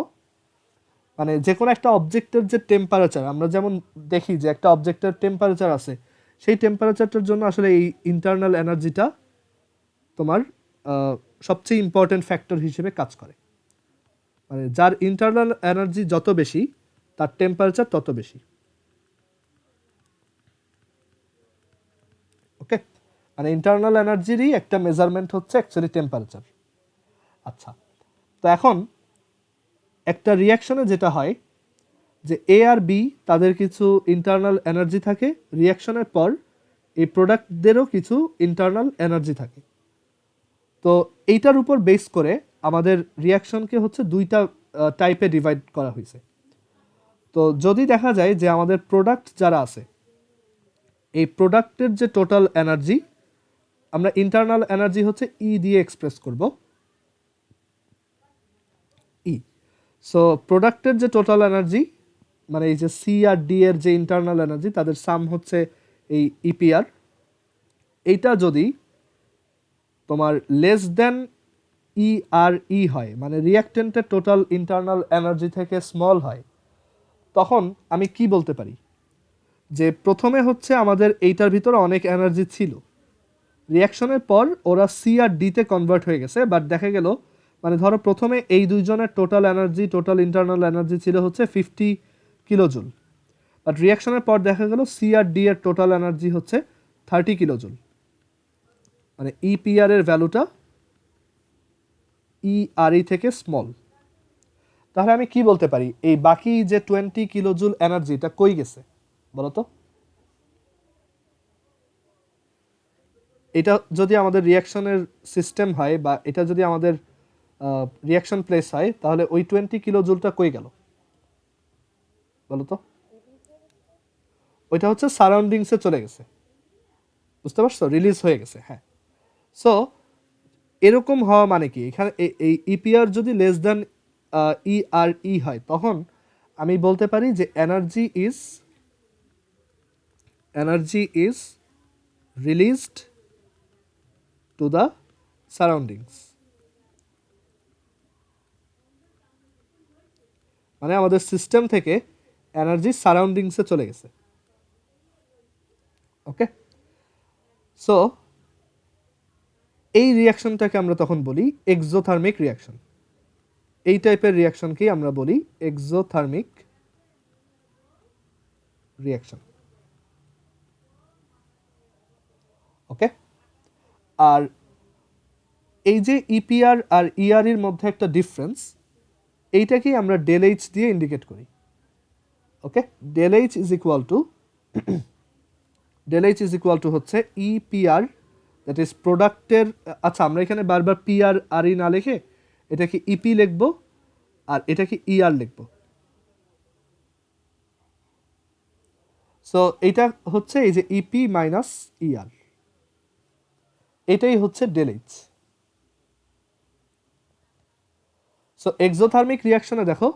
মানে যে কোনো একটা অবজেক্টের যে টেম্পারেচার, আমরা যেমন দেখি যে একটা অবজেক্টের টেম্পারেচার আছে, সেই টেম্পারেচারটার জন্য আসলে এই ইন্টারনাল এনার্জিটা তোমার সবচেয়ে ইম্পর্টেন্ট ফ্যাক্টর হিসেবে কাজ করে। মানে যার ইন্টারনাল এনার্জি যত বেশি, তার টেম্পারেচার তত বেশি। ওকে, মানে ইন্টারনাল এনার্জিরই একটা মেজারমেন্ট হচ্ছে অ্যাকচুয়ালি টেম্পারেচার। আচ্ছা, তো এখন একটা রিয়াকশনে যেটা হয় যে এ আর বি তাদের কিছু ইন্টারনাল এনার্জি থাকে, রিয়াকশনের পর এই প্রোডাক্টদেরও কিছু ইন্টারনাল এনার্জি থাকে। তো এইটার উপর বেস করে আমাদের রিয়াকশনকে হচ্ছে দুইটা টাইপে ডিভাইড করা হয়েছে। তো যদি দেখা যায় যে আমাদের প্রোডাক্ট যারা আছে, এই প্রোডাক্টের যে টোটাল এনার্জি, আমরা ইন্টারনাল এনার্জি হচ্ছে ই দিয়ে এক্সপ্রেস করব, ই। সো প্রোডাক্টের যে টোটাল এনার্জি, মানে এই যে সি আর ডি এর যে ইন্টারনাল এনার্জি, তাদের সাম হচ্ছে এই ইপিআর। এইটা যদি তোমার লেস দেন ই আর ই হয়, মানে রিয়াক্টেন্টের টোটাল ইন্টারনাল এনার্জি থেকে স্মল হয়, তখন আমি কি বলতে পারি যে প্রথমে হচ্ছে আমাদের এইটার ভিতরে অনেক এনার্জি ছিল, রিয়াকশনের পর ওরা সি আর ডিতে কনভার্ট হয়ে গেছে, বাট দেখা গেল মানে ধরো প্রথমে এই দুইজনের টোটাল ইন্টারনাল এনার্জি ছিল হচ্ছে 50 কিলোজুল, বাট রিয়াকশনের পর দেখা গেল সি আর ডি এর টোটাল এনার্জি হচ্ছে 30 কিলোজুল, মানে ইপিআর এর ভ্যালুটা ই আর ই থেকে স্মল। তাহলে আমি কি বলতে পারি, এই বাকি যে 20 কিলোজুল এনার্জিটা কই গেছে বলো তো? এটা যদি আমাদের রিয়াকশনের সিস্টেম হয় বা এটা যদি আমাদের রিয়াকশন প্লেস হয়, তাহলে ওই 20 কিলোজুলটা কই গেল বলো তো? ওইটা হচ্ছে সারাউন্ডিংসে চলে গেছে, বুঝতে পারছো? রিলিজ হয়ে গেছে, হ্যাঁ। সো এরকম হওয়া মানে কি, এখানে এই ইপিআর যদি লেস দ্যান ই আর ই হয়, তখন আমি বলতে পারি যে energy is released to the surroundings, মানে আমাদের সিস্টেম থেকে এনার্জি সারাউন্ডিংসে চলে গেছে। ওকে, সো এই রিয়াকশনটাকে আমরা তখন বলি এক্সোথার্মিক রিয়াকশন। এই টাইপের রিয়াকশনকেই আমরা বলি এক্সোথার্মিক রিয়াকশন। ওকে, আর এই যে ইপিআর আর ইআর এর মধ্যে একটা ডিফারেন্স, এইটাকেই আমরা ডেল এইচ দিয়ে ইন্ডিকেট করি। Okay, del H is equal to হচ্ছে ইপিআর, দ্যাট ইজ প্রোডাক্টের। আচ্ছা, আমরা এখানে বারবার পিআর আর ই না লিখে এটাকে ইপি লিখবো আর এটাকে ইআর লিখবো। সো এটা হচ্ছে এই যে ইপি মাইনাস ইআর, এটাই হচ্ছে ডেল এইচ। সো এক্সোথার্মিক রিয়াকশনে দেখো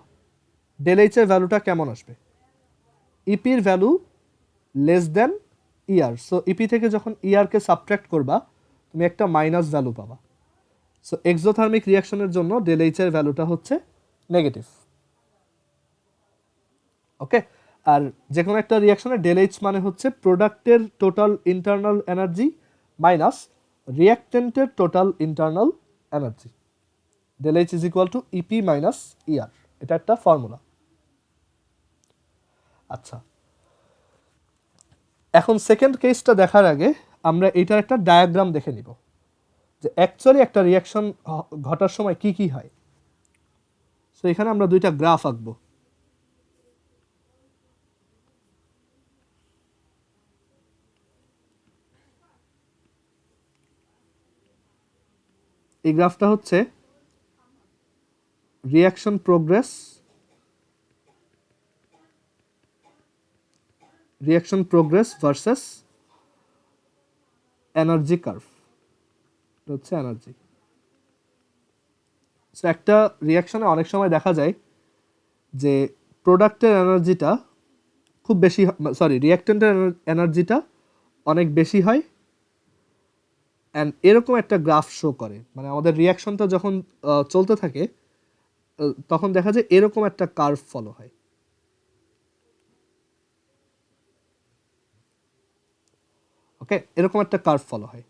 ডেল এইচ এর ভ্যালুটা কেমন আসবে, ইপির value less than ER. So EP থেকে যখন ইআরকে সাবট্রাক্ট করবা, তুমি একটা মাইনাস ভ্যালু পাবা। সো এক্সোথার্মিক রিয়াকশনের জন্য ডেল এইচ এর ভ্যালুটা হচ্ছে নেগেটিভ। ওকে, আর যে কোনো একটা রিয়াকশনের ডেল এইচ মানে হচ্ছে প্রোডাক্টের টোটাল ইন্টারনাল এনার্জি মাইনাস রিয়াক্টেন্টের total internal energy. Del H is equal to EP minus ER, এটা একটা ফর্মুলা। আচ্ছা, এখন সেকেন্ড কেসটা দেখার আগে আমরা এটার একটা ডায়াগ্রাম দেখে নিব যে অ্যাকচুয়ালি একটা রিয়াকশন ঘটার সময় কি কি হয়। সো এখানে আমরা দুইটা গ্রাফ আঁকবো। এই গ্রাফটা হচ্ছে reaction progress versus energy curve. এটা হচ্ছে এনার্জি। সো একটা রিয়াকশনে অনেক সময় দেখা যায় যে প্রোডাক্টের এনার্জিটা খুব বেশি, সরি রিয়াক্টেন্টের এনার্জিটা অনেক বেশি হয়, অ্যান্ড এরকম একটা গ্রাফ শো করে, মানে আমাদের রিয়াকশনটা যখন চলতে থাকে তখন দেখা যায় এরকম একটা কার্ভ ফলো হয়। ওকে, এরকম একটা কার্ভ ফলো হয়।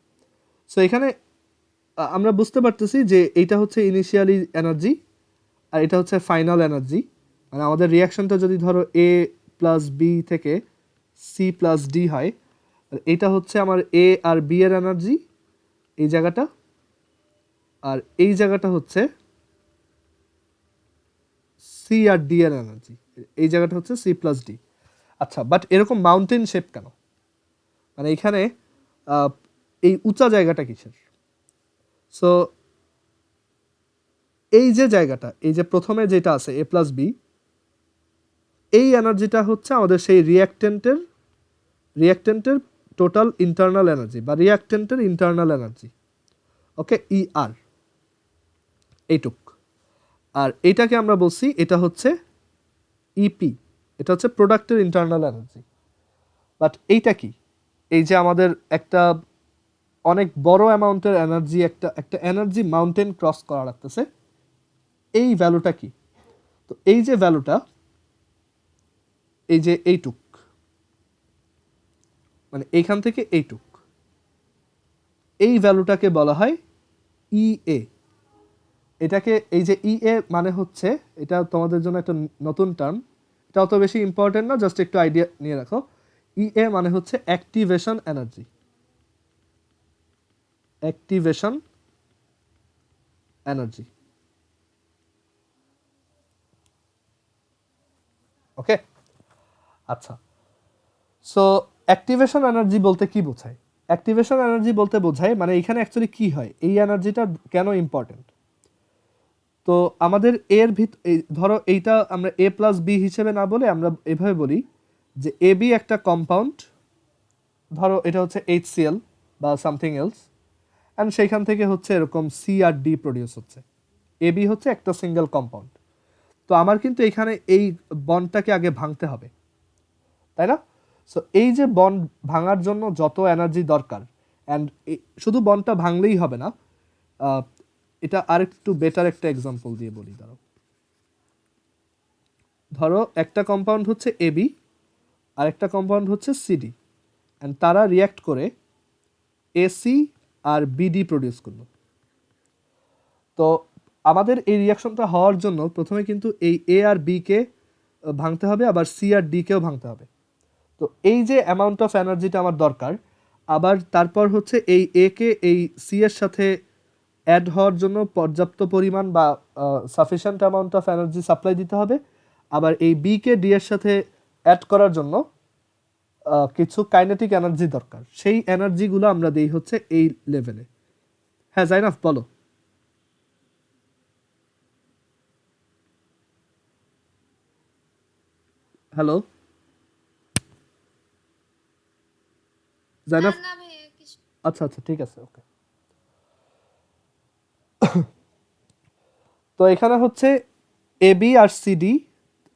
সো এখানে আমরা বুঝতে পারতেছি যে এইটা হচ্ছে ইনিশিয়ালি এনার্জি আর এটা হচ্ছে ফাইনাল এনার্জি। মানে আমাদের রিয়াকশনটা যদি ধরো এ প্লাস বি থেকে সি প্লাস ডি হয়, এইটা হচ্ছে আমার এ আর বি এর এনার্জি এই জায়গাটা, আর এই জায়গাটা হচ্ছে সি আর ডি এর এনার্জি, এই জায়গাটা হচ্ছে সি প্লাস ডি। আচ্ছা, বাট এরকম মাউন্টেন শেপ কেন? মানে এখানে এই উঁচা জায়গাটা কিসের? সো এই যে জায়গাটা, এই যে প্রথমে যেটা আছে এ প্লাস বি, এই এনার্জিটা হচ্ছে আমাদের সেই রিয়াক্টেন্টের টোটাল ইন্টারনাল এনার্জি বা রিয়াক্টেন্টের ইন্টারনাল এনার্জি। ওকে, ই আর এইটুক। আর এইটাকে আমরা বলছি এটা হচ্ছে ইপি, এটা হচ্ছে প্রোডাক্টের ইন্টারনাল এনার্জি। বাট এইটা কি? এই যে আমাদের একটা অনেক বড় অ্যামাউন্টের এনার্জি, একটা এনার্জি মাউন্টেন ক্রস করা লাগতেছে, এই ভ্যালুটা কি? তো এই যে ভ্যালুটা, এই যে এইটুক, মানে এইখান থেকে এইটুক, এই ভ্যালুটাকে বলা হয় ইএ। এটাকে এই যে ইএ মানে হচ্ছে, এটা তোমাদের জন্য একটা নতুন টার্ম, এটা অত বেশি ইম্পর্টেন্ট না, জাস্ট একটু আইডিয়া নিয়ে রাখো। ইএ মানে হচ্ছে activation energy. Activation energy. Okay, আচ্ছা। সো অ্যাক্টিভেশন এনার্জি বলতে কি বোঝায়? অ্যাক্টিভেশন এনার্জি বলতে বোঝায় মানে এখানে অ্যাকচুয়ালি কি হয়, এই এনার্জিটা কেন ইম্পর্টেন্ট। তো আমাদের এর ধরো এইটা আমরা এ প্লাস বি হিসেবে না বলে আমরা এভাবে বলি যে এ বি একটা কম্পাউন্ড, ধরো এটা হচ্ছে HCl বা সামথিং এলস, অ্যান্ড সেইখান থেকে হচ্ছে এরকম সি আর ডি প্রডিউস হচ্ছে। এ বি হচ্ছে একটা সিঙ্গেল কম্পাউন্ড। তো আমার কিন্তু এখানে এই বন্ডটাকে আগে ভাঙতে হবে, তাই না? সো এই যে বন্ড ভাঙার জন্য যত এনার্জি দরকার, অ্যান্ড শুধু বন্ডটা ভাঙলেই হবে না, এটা আরেকটু বেটার একটা এক্সাম্পল দিয়ে বলি। ধরো একটা কম্পাউন্ড হচ্ছে এবি আর একটা কম্পাউন্ড হচ্ছে সিডি, অ্যান্ড তারা রিয়্যাক্ট করে এসি আর বিডি প্রডিউস করলো। তো আমাদের এই রিয়াকশনটা হওয়ার জন্য প্রথমে কিন্তু এই এ আর বিকে ভাঙতে হবে, আবার সি আর ডিকেও ভাঙতে হবে। তো এই যে অ্যামাউন্ট অফ এনার্জিটা আমার দরকার, আবার তারপর হচ্ছে এই এ কে এই সি এর সাথে অ্যাড হওয়ার জন্য পর্যাপ্ত পরিমাণ বা sufficient amount of energy supply দিতে হবে, আবার এই বি কে ডি এর সাথে অ্যাড করার জন্য কিছু কাইনেটিক এনার্জি দরকার। সেই এনার্জিগুলো আমরা দিই হচ্ছে এই লেভেলে। হ্যাঁ জাইনাফ বলো। হ্যালো জাইনাফ। আচ্ছা আচ্ছা, ঠিক আছে, ওকে। তো এখানে হচ্ছে এবি আর সিডি,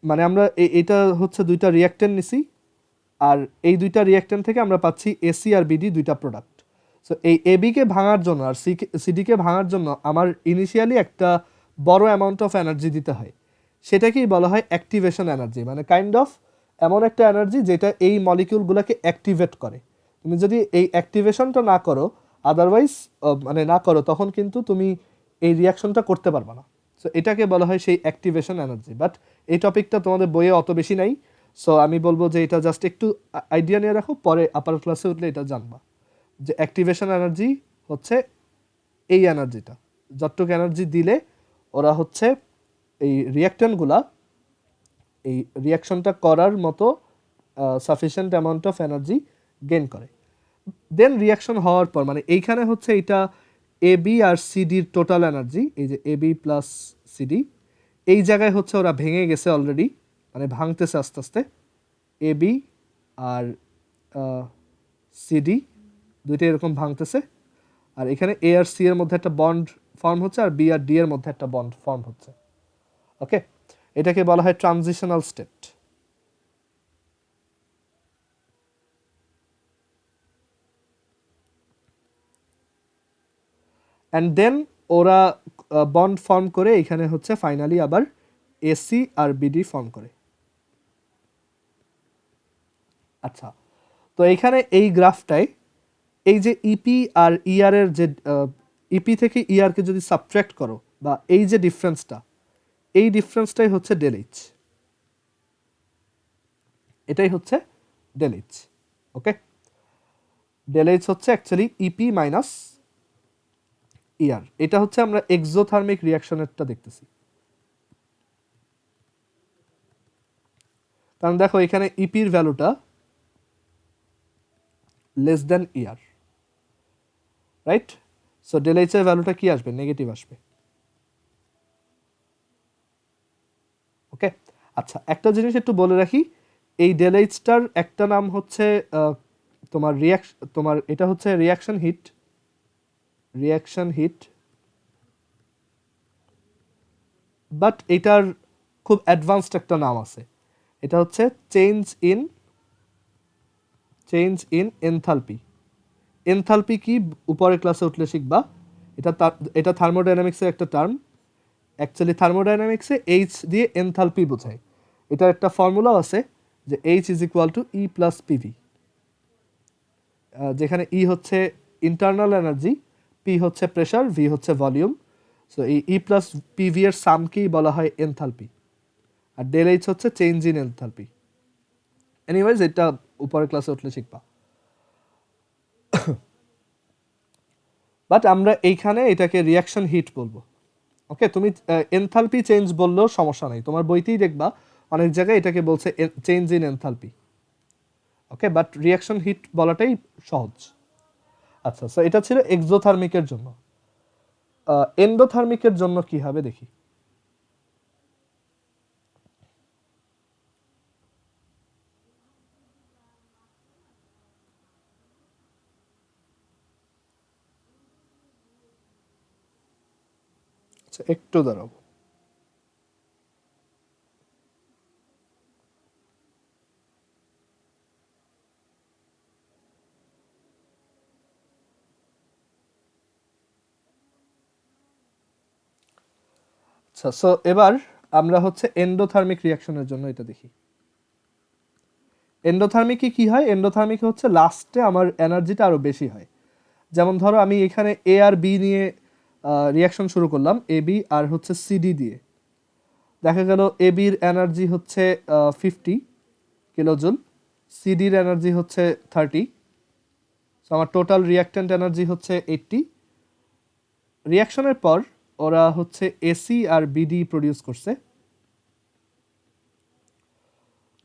মানে আমরা এটা হচ্ছে দুইটা রিয়াক্টেন্ট নিছি, আর এই দুইটা রিয়াক্টেন্ট থেকে আমরা পাচ্ছি এসি আর বিডি দুইটা প্রোডাক্ট। সো এই এবি কে ভাঙার জন্য আর সিডি কে ভাঙার জন্য আমার ইনিশিয়ালি একটা বড় অ্যামাউন্ট অফ এনার্জি দিতে হয়, সেটাকেই বলা হয় অ্যাক্টিভেশন এনার্জি, মানে কাইন্ড অফ এমন একটা এনার্জি যেটা এই মলিকিউলগুলোকে অ্যাক্টিভেট করে। তুমি যদি এই অ্যাক্টিভেশনটা না করো, আদারওয়াইজ মানে না করো, তখন কিন্তু তুমি এই রিয়াকশনটা করতে পারবে না। সো এটাকে বলা হয় সেই অ্যাক্টিভেশন এনার্জি। বাট এই টপিকটা তোমাদের বইয়ে অত বেশি নাই, সো আমি বলবো যে এটা জাস্ট একটু আইডিয়া নিয়ে রাখো, পরে আপার ক্লাসে উঠলে এটা জানবা যে অ্যাক্টিভেশন এনার্জি হচ্ছে এই এনার্জিটা, যতটুকু এনার্জি দিলে ওরা হচ্ছে এই রিয়াক্ট্যান্টগুলা এই রিয়াকশনটা করার মতো sufficient amount of energy gain করে। দেন রিয়াকশন হওয়ার পর মানে এইখানে হচ্ছে এটা A B R সিডির total energy, এই যে এ বি প্লাস সিডি, এই জায়গায় হচ্ছে ওরা ভেঙে গেছে অলরেডি, মানে ভাঙতেছে আস্তে আস্তে। এ বি আর সিডি দুইটা এরকম ভাঙতেছে, আর এখানে এ আর সি এর মধ্যে একটা বন্ড ফর্ম হচ্ছে, আর বি আর ডি এর মধ্যে একটা বন্ড ফর্ম হচ্ছে। ওকে, এটাকে বলা হয় ট্রানজিশনাল স্টেট। অ্যান্ড দেন ওরা বন্ড ফর্ম করে এখানে হচ্ছে ফাইনালি আবার এসি আর বিডি ফর্ম করে। আচ্ছা, তো এইখানে এই গ্রাফটায় এই যে ইপি আর ইআর এর যে ইপি থেকে ইআরকে যদি সাবট্রাক্ট করো, বা এই যে ডিফারেন্সটা, এই ডিফারেন্সটাই হচ্ছে ডেল এইচ, এটাই হচ্ছে ডেল এইচ। ওকে, ডেল এইচ হচ্ছে অ্যাকচুয়ালি ইপি মাইনাস ইআর। এটা হচ্ছে আমরা এক্সোথার্মিক রিয়াকশনেরটা দেখতেছি, কারণ দেখো এখানে ইপির ভ্যালুটা less than ER, right? So del H এর ভ্যালুটা কি আসবে? নেগেটিভ আসবে। ওকে, আচ্ছা, একটা জিনিস একটু বলে রাখি, এই ডেল এইচটার একটা নাম হচ্ছে তোমার এটা হচ্ছে রিয়াকশন হিট, বাট এটার খুব অ্যাডভান্সড একটা নাম আছে, এটা হচ্ছে চেঞ্জ ইন এনথালপি। এনথালপি কি উপরের ক্লাসে উঠলে শিখবা। এটা থার্মোডাইনামিক্সের একটা টার্ম। অ্যাকচুয়ালি থার্মোডাইনামিক্সে এইচ দিয়ে এনথালপি বোঝায়। এটার একটা ফর্মুলাও আছে যে H is equal two E plus PV, যেখানে ই হচ্ছে ইন্টারনাল এনার্জি, পি হচ্ছে প্রেশার, ভি হচ্ছে ভলিউম। সো এই ই প্লাস পিভি এর সামকেই বলা হয় এনথালপি, আর ডেল এইচ হচ্ছে চেঞ্জ ইন এনথালপি। এনিওয়েজ, এটা উপরের ক্লাসে উঠলে শিখবা। বাট আমরা এইখানে এটাকে রিয়াকশন হিট বলবো। ওকে, তুমি এনথালপি চেঞ্জ বললেও সমস্যা নেই, তোমার বইতেই দেখবা অনেক জায়গায় এটাকে বলছে change in enthalpy. Okay, but reaction heat বলাটাই সহজ। আচ্ছা, সো এটা ছিল এক্সোথার্মিকের জন্য। এন্ডোথার্মিকের জন্য কি হবে দেখি। আচ্ছা, একটু দাঁড়াও। আচ্ছা, সো এবার আমরা হচ্ছে এন্ডোথার্মিক রিয়াকশনের জন্য এটা দেখি। এন্ডোথার্মিকে কি হয়? এন্ডোথার্মিকে হচ্ছে লাস্টে আমার এনার্জিটা আরো বেশি হয়। যেমন ধরো আমি এখানে এ আর বি নিয়ে রিয়াকশন শুরু করলাম, এ বি আর হচ্ছে সিডি দিয়ে। দেখা গেল এ বির এনার্জি হচ্ছে 50 কিলোজুল, সিডির এনার্জি হচ্ছে 30। সো আমার টোটাল রিয়াক্ট্যান্ট এনার্জি হচ্ছে 80। রিয়াকশনের পর ওরা হচ্ছে এসি আর বিডি প্রডিউস করছে।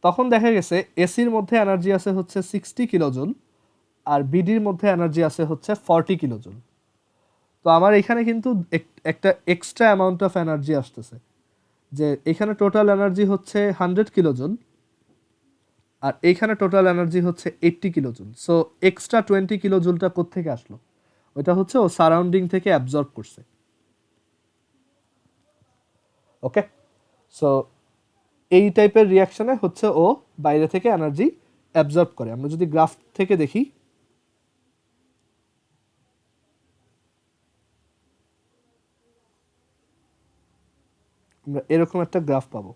তখন দেখা গেছে এসির মধ্যে এনার্জি আছে হচ্ছে 60 কিলোজুল, আর বিডির মধ্যে এনার্জি আছে হচ্ছে 40 কিলোজুল। তো আমার এখানে কিন্তু একটা এক্সট্রা অ্যামাউন্ট অফ এনার্জি আসতেছে, যে এখানে টোটাল এনার্জি হচ্ছে 100 কিলোজুল, আর এইখানে টোটাল এনার্জি হচ্ছে 80 কিলোজুল। সো এক্সট্রা 20 কিলোজুলটা কোত্থেকে আসলো? ওইটা হচ্ছে ও সারাউন্ডিং থেকে অ্যাবজর্ব করছে। ওকে, সো এই টাইপের রিয়াকশনে হচ্ছে ও বাইরে থেকে এনার্জি অ্যাবজর্ব করে। আমরা যদি গ্রাফ থেকে দেখি, আমরা এরকম একটা গ্রাফ পাবো,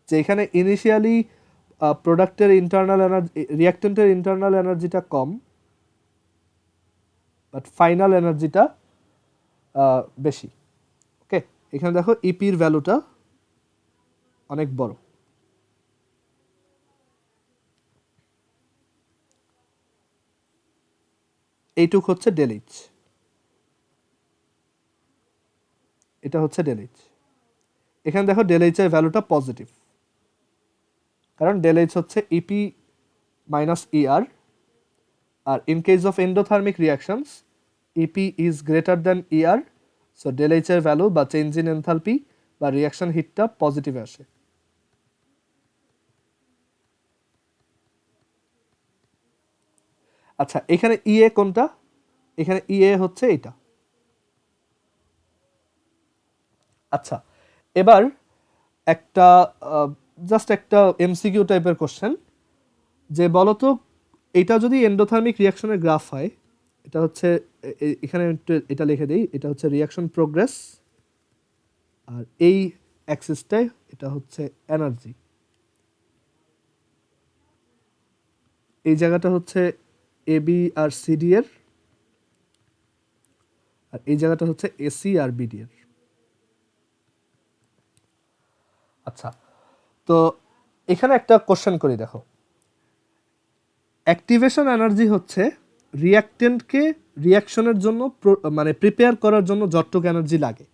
যে এখানে ইনিশিয়ালি প্রোডাক্টের ইন্টারনাল এনার্জি, রিঅ্যাক্টেন্টের ইন্টারনাল এনার্জিটা কম, বাট ফাইনাল এনার্জিটা বেশি। ওকে, এখানে দেখো ইপির ভ্যালুটা অনেক বড়। এইটুক হচ্ছে ডেল এইচ, এটা হচ্ছে ডেল এইচ। এখানে দেখো ডেল এইচ এর ভ্যালুটা পজিটিভ, কারণ ডেল এইচ হচ্ছে ইপি মাইনাস ইআর, আর in case of endothermic reactions EP is greater than ER, so del H এর ভ্যালু বা চেঞ্জ ইন এনথালপি বা রিয়াকশন হিটটা পজিটিভ আসে। আচ্ছা, এখানে ইএ কোনটা? এখানে ইএ হচ্ছে এটা। আচ্ছা, এবার একটা জাস্ট একটা এমসিকিউ টাইপের কোশ্চেন, যে বলতো এটা যদি এন্ডোথার্মিক রিয়াকশনের গ্রাফ হয়, এটা হচ্ছে এখানে এটা লিখে দিই, এটা হচ্ছে রিয়াকশন প্রোগ্রেস, আর এই অ্যাক্সিসটাই এটা হচ্ছে এনার্জি। এই জায়গাটা হচ্ছে এবি আর সিডি এর, আর এই জায়গাটা হচ্ছে এসি আর বিডি এর। আচ্ছা, তো এখানে একটা কোশ্চেন করি, দেখো অ্যাক্টিভেশন এনার্জি হচ্ছে রিঅ্যাক্টেন্টকে রিয়াকশনের জন্য মানে প্রিপেয়ার করার জন্য যতটুকু এনার্জি লাগে,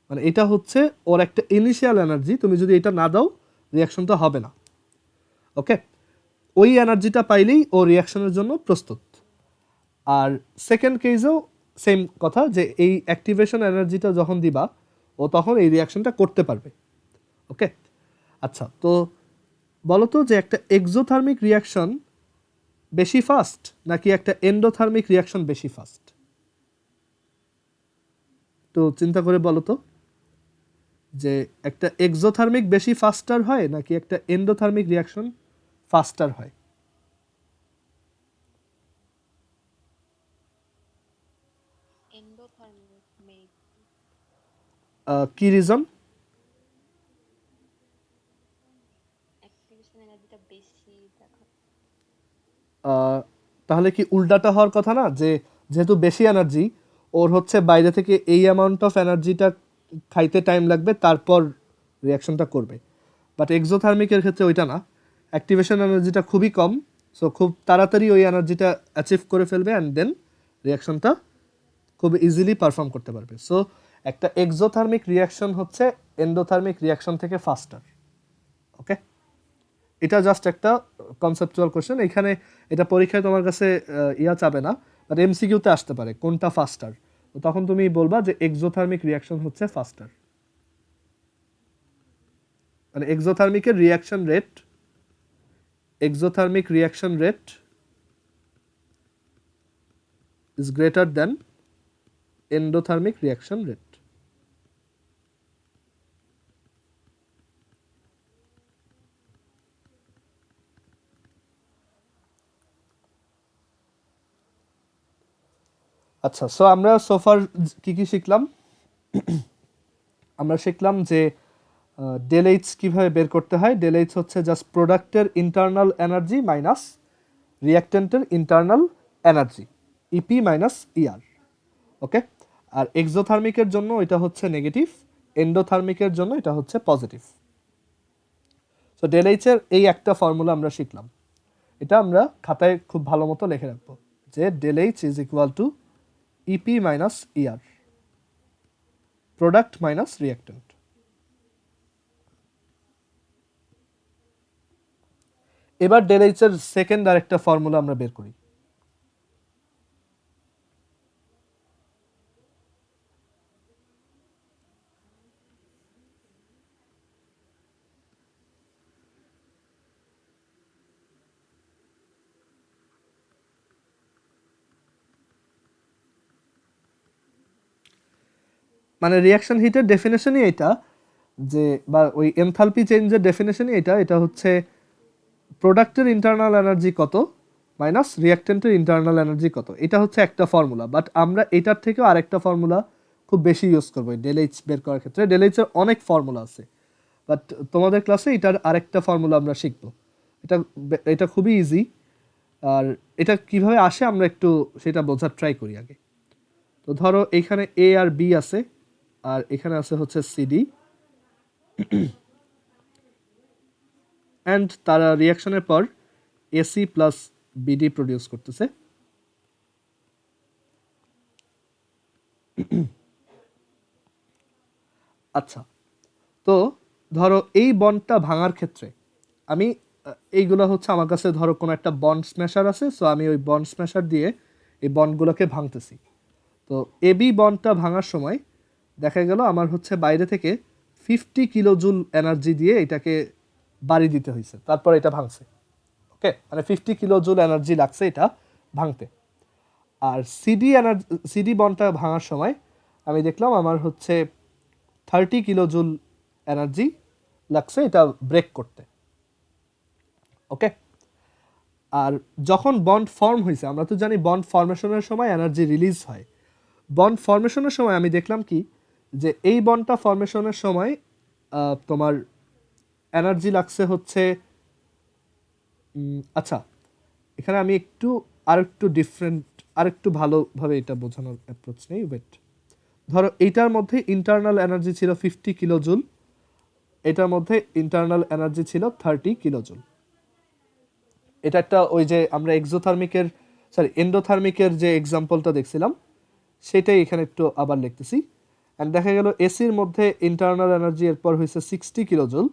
মানে এটা হচ্ছে ওর একটা ইনিশিয়াল এনার্জি, তুমি যদি এটা না দাও রিয়াকশনটা হবে না। ওকে, ওই এনার্জিটা পাইলেই ও রিয়াকশনের জন্য প্রস্তুত। আর সেকেন্ড কেসেও সেম কথা, যে এই অ্যাক্টিভেশন এনার্জিটা যখন দিবা ও তখন এই রিয়াকশনটা করতে পারবে। ওকে, আচ্ছা, তো বলো তো যে একটা এক্সোথার্মিক রিয়াকশন বেশি ফাস্ট নাকি একটা এন্ডোথার্মিক রিয়াকশন বেশি ফাস্ট? তো চিন্তা করে বলো তো, যে একটা এক্সোথার্মিক বেশি ফাস্টার হয় নাকি একটা এন্ডোথার্মিক রিয়াকশন ফাস্টার হয়? Endothermic maybe. কি রিজন? অ্যাক্টিভেশন এনার্জিটা বেশি দেখা। তাহলে কি উল্টাটা হওয়ার কথা না, যে যেহেতু বেশি এনার্জি, ওর হচ্ছে বাইরে থেকে এই অ্যামাউন্ট অফ এনার্জিটা খাইতে টাইম লাগবে, তারপর রিয়াকশনটা করবে। বাট এক্সোথার্মিকের ক্ষেত্রে ওইটা না, অ্যাক্টিভেশন এনার্জিটা খুবই কম, সো খুব তাড়াতাড়ি ওই এনার্জিটা অ্যাচিভ করে ফেলবে অ্যান্ড দেন রিয়াকশনটা খুব ইজিলি পারফর্ম করতে পারবে। সো একটা এক্সোথার্মিক রিয়াকশন হচ্ছে এন্ডোথার্মিক রিয়াকশন থেকে ফাস্টার। ওকে, এটা জাস্ট একটা কনসেপচুয়াল কোশ্চেন, এখানে এটা পরীক্ষায় তোমার কাছে ইয়া চাবে না, বাট এমসিকিউতে আসতে পারে কোনটা ফাস্টার, তো তখন তুমি বলবা যে এক্সোথার্মিক রিয়াকশন হচ্ছে ফাস্টার, মানে এক্সোথার্মিকের reaction rate is greater than endothermic reaction rate. আচ্ছা, সো আমরা সোফার কি কি শিখলাম? আমরা শিখলাম যে ডেল এইচ কীভাবে বের করতে হয়। ডেল এইচ হচ্ছে জাস্ট প্রোডাক্টের ইন্টারনাল এনার্জি মাইনাস রিঅ্যাক্টেন্টের internal energy, EP minus ER. Okay, আর এক্সোথার্মিকের জন্য এটা হচ্ছে নেগেটিভ, এন্ডোথার্মিকের জন্য এটা হচ্ছে পজিটিভ। সো ডেল এইচ এর এই একটা ফর্মুলা আমরা শিখলাম, এটা আমরা খাতায় খুব ভালো মতো লিখে রাখবো, যে del H is equal to EP minus ER, product minus reactant. এবার ডেল এইচ এর সেকেন্ড আর একটা ফর্মুলা আমরা বের করি। মানে রিয়াকশন হিটের ডেফিনেশনই এটা, যে বা ওই এনথালপি চেঞ্জের ডেফিনেশনই এটা, এটা হচ্ছে প্রোডাক্টের ইন্টারনাল এনার্জি কত মাইনাস রিঅ্যাক্টেন্টের ইন্টারনাল এনার্জি কত, এটা হচ্ছে একটা ফর্মুলা। বাট আমরা এটার থেকেও আরেকটা ফর্মুলা খুব বেশি ইউজ করবো ডেলএইচ বের করার ক্ষেত্রে। ডেলএইচের অনেক ফর্মুলা আছে, বাট তোমাদের ক্লাসে এটার আরেকটা ফর্মুলা আমরা শিখবো। এটা এটা খুবই ইজি। আর এটা কিভাবে আসে আমরা একটু সেটা বোঝার ট্রাই করি আগে। তো ধরো এইখানে এ আর বি আছে, আর এখানে আছে হচ্ছে সিডি, অ্যান্ড তারা রিয়াকশনের পর এসি প্লাস বিডি প্রডিউস করতেছে। আচ্ছা, তো ধরো এই বন্ডটা ভাঙার ক্ষেত্রে আমি এইগুলো হচ্ছে আমার কাছে ধরো কোনো একটা বন্ড স্ম্যাশার আছে, সো আমি ওই বন্ড স্ম্যাশার দিয়ে এই বন্ডগুলোকে ভাঙতেছি। তো এবি বন্ডটা ভাঙার সময় দেখা গেল আমার হচ্ছে বাইরে থেকে 50 কিলো জুল এনার্জি দিয়ে এটাকে বাড়ি দিতে হয়েছে, তারপর এটা ভাঙছে। ওকে, মানে 50 কিলো জুল এনার্জি লাগছে এটা ভাঙতে। আর সিডি বন্ডটা ভাঙার সময় আমি দেখলাম আমার হচ্ছে 30 কিলো জুল এনার্জি লাগছে এটা ব্রেক করতে। ওকে, আর যখন বন্ড ফর্ম হয়েছে, আমরা তো জানি বন্ড ফর্মেশনের সময় এনার্জি রিলিজ হয়। বন্ড ফর্মেশনের সময় আমি দেখলাম কি, যে এই বন্ডটা ফর্মেশনের সময় তোমার এনার্জি লাগছে হচ্ছে আচ্ছা, এখানে আমি আরেকটু ডিফারেন্ট, আরেকটু ভালোভাবে এটা বোঝানোর অ্যাপ্রোচ নেই। ওয়েট, ধরো এইটার মধ্যে ইন্টারনাল এনার্জি ছিল 50 কিলো জুল, এটার মধ্যে ইন্টারনাল এনার্জি ছিল 30 কিলো জুল। এটা একটা ওই যে আমরা এন্ডোথার্মিকের যে এক্সাম্পলটা দেখছিলাম সেটাই এখানে একটু আবার লিখতেছি। অ্যান্ড দেখা গেল এসির মধ্যে ইন্টারনাল এনার্জি এরপর হয়েছে 60 কিলো জুল,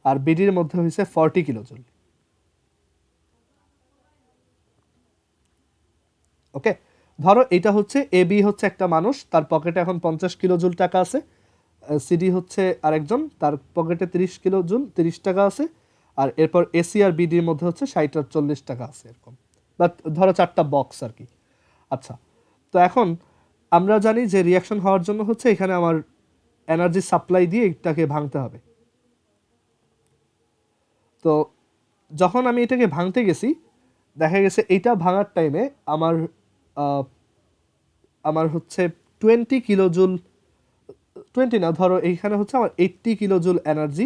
আর বিডির মধ্যে হয়েছে 40 কিলো জুল। ওকে, ধরো এটা হচ্ছে এবি হচ্ছে একটা মানুষ, তার পকেটে এখন 50 কিলো জুল টাকা আছে। সিডি হচ্ছে আরেকজন, তার পকেটে 30 টাকা আছে। আর এরপর এসি আর বিডির মধ্যে হচ্ছে 60 আর 40 টাকা আছে এরকম, বাট ধরো 4টা বক্স আর কি। আচ্ছা, তো এখন আমরা জানি যে রিয়াকশন হওয়ার জন্য হচ্ছে এখানে আমার এনার্জি সাপ্লাই দিয়ে এটাকে ভাঙতে হবে। তো যখন আমি এটাকে ভাঙতে গেছি, দেখা গেছে এইটা ভাঙার টাইমে আমার আমার হচ্ছে 20 কিলো জুল, 20 না, ধরো এইখানে হচ্ছে আমার 80 কিলো জুল এনার্জি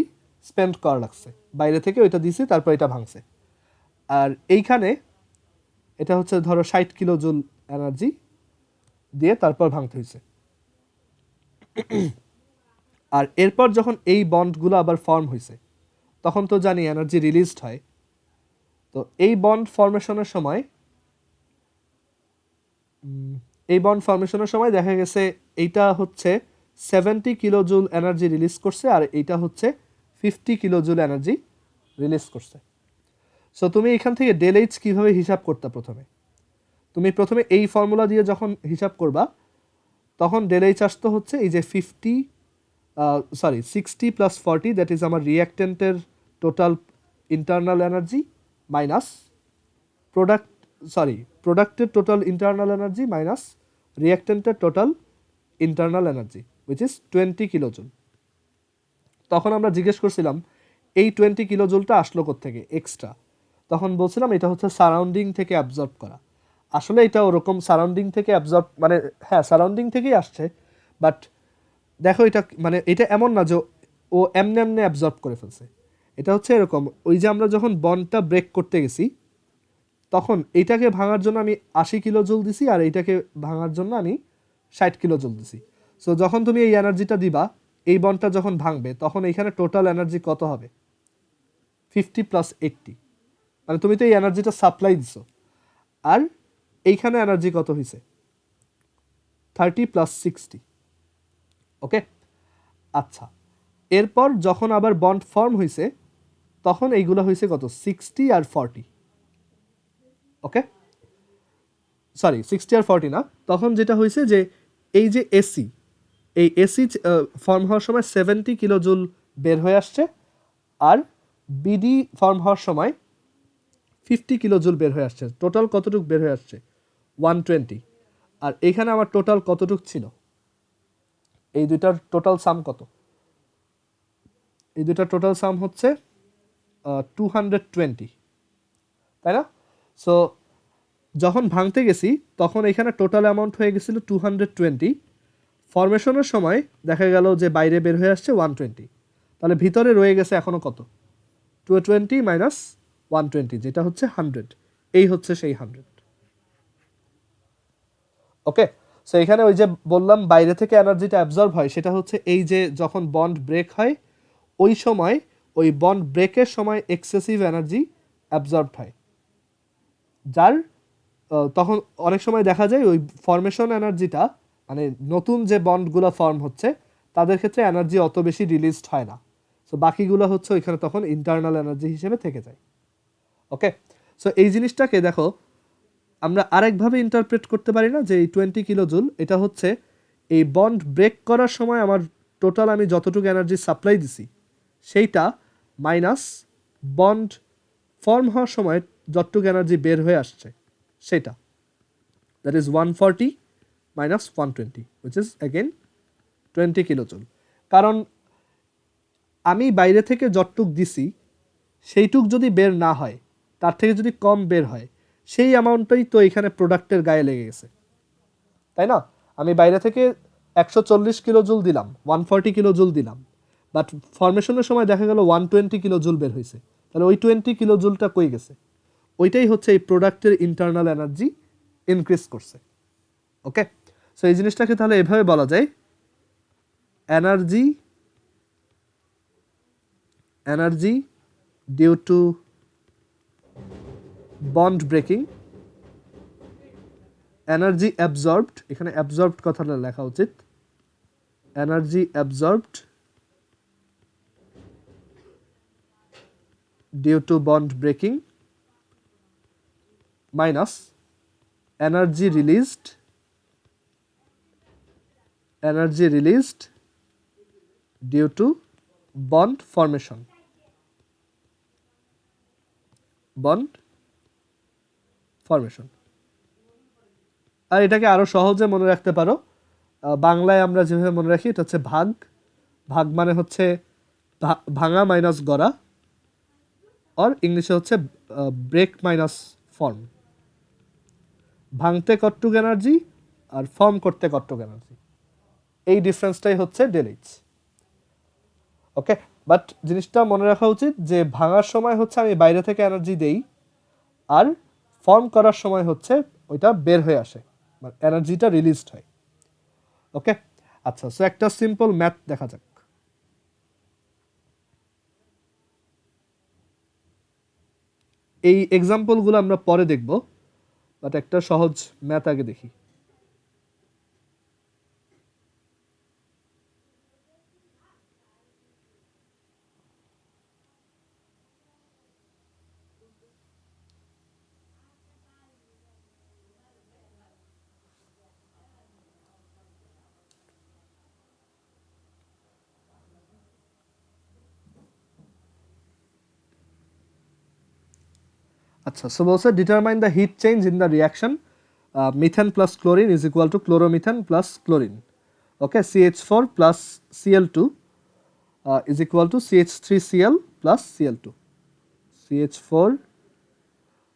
স্পেন্ড করা লাগছে, বাইরে থেকে ওইটা দিছি, তারপর এটা ভাঙছে। আর এইখানে এটা হচ্ছে ধরো 60 কিলো জুল এনার্জি দিয়ে তারপর ভাঙতে হয়েছে। আর এরপর যখন এই বন্ডগুলো আবার ফর্ম হয়েছে, তখন তো জানি এনার্জি রিলিজড হয়। তো এই বন্ড ফর্মেশনের সময় দেখা গেছে এইটা হচ্ছে 70 কিলো জুল এনার্জি রিলিজ করছে, আর এইটা হচ্ছে 50 কিলো জুল এনার্জি রিলিজ করছে। সো তুমি এখান থেকে ডেলএইচ কিভাবে হিসাব করতে, তুমি প্রথমে এই ফর্মুলা দিয়ে যখন হিসাব করবা, তখন ডেলএইচ আসতো হচ্ছে এই যে 60 প্লাস 40, দ্যাট ইজ আমার রিয়াক্টেন্টের টোটাল ইন্টারনাল এনার্জি মাইনাস প্রোডাক্টের টোটাল ইন্টারনাল এনার্জি মাইনাস রিয়াক্টেন্টের total internal energy, which is 20 kilo joule. তখন আমরা জিজ্ঞেস করছিলাম এই 20 কিলো জুলটা আসলো কোত্থেকে এক্সট্রা, তখন বলছিলাম এটা হচ্ছে সারাউন্ডিং থেকে অ্যাবজর্ব করা। আসলে এটা ওরকম সারাউন্ডিং থেকে অ্যাবজর্ব, মানে হ্যাঁ সারাউন্ডিং থেকেই আসছে, বাট দেখো এটা মানে এটা এমন না যে ও এমনি অ্যাবজর্ব করে ফেলছে। এটা হচ্ছে এরকম, ওই যে আমরা যখন বন্ডটা ব্রেক করতে গেছি, তখন এইটাকে ভাঙার জন্য আমি 80 কিলো জুল দিছি, আর এইটাকে ভাঙার জন্য আমি 60 কিলো জুল দিছি। সো যখন তুমি এই এনার্জিটা দিবা, এই বন্ডটা যখন ভাঙবে, তখন এইখানে টোটাল এনার্জি কত হবে? 50 প্লাস 80, মানে তুমি তো এই এনার্জিটা সাপ্লাই দিছো। আর এইখানে এনার্জি কত হয়েছে? 30 প্লাস 60। ওকে, আচ্ছা, এরপর যখন আবার বন্ড ফর্ম হয়েছে, তখন এইগুলো হয়েছে কত? 60 আর 40। ওকে, 60 আর 40 না, তখন যেটা হয়েছে যে এই যে এসি ফর্ম হওয়ার সময় 70 কিলো জুল বের হয়ে আসছে, আর বিডি ফর্ম হওয়ার সময় 50 কিলো জুল বের হয়ে আসছে। টোটাল কতটুক বের হয়ে আসছে? 120। আর এখানে আমার টোটাল কতটুক ছিল? এই দুইটার টোটাল সাম কত? এই দুইটার টোটাল সাম হচ্ছে 220, তাই না? সো যখন ভাঙতে গেছি, তখন এখানে টোটাল অ্যামাউন্ট হয়ে গেছিল 220, ফরমেশনের সময় দেখা গেল যে বাইরে বের হয়ে আসছে 120, তাহলে ভিতরে রয়ে গেছে এখনো কত? 220 মাইনাস 120, যেটা হচ্ছে 100। এই হচ্ছে সেই 100। ওকে, সো এখানে ওই যে বললাম বাইরে থেকে এনার্জিটা অ্যাবজর্ব হয়, সেটা হচ্ছে এই যে যখন বন্ড ব্রেক হয় ওই সময়, ওই বন্ড ব্রেকের সময় এক্সেসিভ এনার্জি অ্যাবজর্বড হয়, যার তখন অনেক সময় দেখা যায় ওই ফরমেশন এনার্জিটা, মানে নতুন যে বন্ডগুলো ফর্ম হচ্ছে তাদের ক্ষেত্রে এনার্জি অত বেশি রিলিজড হয় না। সো বাকিগুলো হচ্ছে ওইখানে তখন ইন্টারনাল এনার্জি হিসেবে থেকে যায়। ওকে, সো এই জিনিসটাকে দেখো আমরা আরেকভাবে ইন্টারপ্রেট করতে পারি না, যে এই 20 কিলো জুল এটা হচ্ছে এই বন্ড ব্রেক করার সময় আমার টোটাল আমি যতটুকু এনার্জি সাপ্লাই দিছি সেইটা মাইনাস বন্ড ফর্ম হওয়ার সময় যতটুকু এনার্জি বের হয়ে আসছে সেটা, that is 140 minus 120, which is again 20 kilo joule. কারণ আমি বাইরে থেকে যতটুক দিছি সেইটুক যদি বের না হয়, তার থেকে যদি কম বের হয়, সেই অ্যামাউন্টটাই তো এখানে প্রোডাক্টের গায়ে লেগে গেছে, তাই না? আমি বাইরে থেকে 140 কিলো জুল দিলাম, 140 কিলো জুল দিলাম, বাট ফরমেশনের সময় দেখা গেল 120 কিলো জুল বের হয়েছে, তাহলে ওই 20 কিলো জুলটা কই গেছে? ওইটাই হচ্ছে এই প্রোডাক্টের ইন্টারনাল এনার্জি ইনক্রিজ করছে। ওকে, সো এই জিনিসটাকে তাহলে এভাবে বলা যায়, energy energy due to bond breaking, energy absorbed, এখানে অ্যাবজর্বড কথাটা লেখা উচিত, energy absorbed due to bond breaking minus energy released due to bond formation, আর এটাকে আরো সহজে মনে রাখতে পারো, বাংলায় আমরা যেভাবে মনে রাখি এটা হচ্ছে ভাগ। ভাগ মানে হচ্ছে ভাঙা মাইনাস গড়া, আর ইংলিশে হচ্ছে ব্রেক মাইনাস ফর্ম। ভাঙতে কতটুক এনার্জি আর ফর্ম করতে কতটুক এনার্জি, এই ডিফারেন্সটাই হচ্ছে ডেল এইচ। ওকে, বাট জিনিসটা মনে রাখা উচিত যে ভাঙার সময় হচ্ছে আমি বাইরে থেকে এনার্জি দেই, আর ফর্ম করার সময় হচ্ছে ওইটা বের হয়ে আসে, মানে এনার্জিটা রিলিজড হয়। ওকে, আচ্ছা, সো একটা সিম্পল ম্যাথ দেখা যাক। এই এক্সাম্পলগুলো আমরা পরে দেখব, বাট একটা সহজ ম্যাথ আগে দেখি। আচ্ছা, সো বলছে determine the heat change in the reaction methane plus chlorine is equal to chloromethane plus chlorine. Okay, CH4 plus Cl2 is equal to CH3Cl plus Cl2, CH4।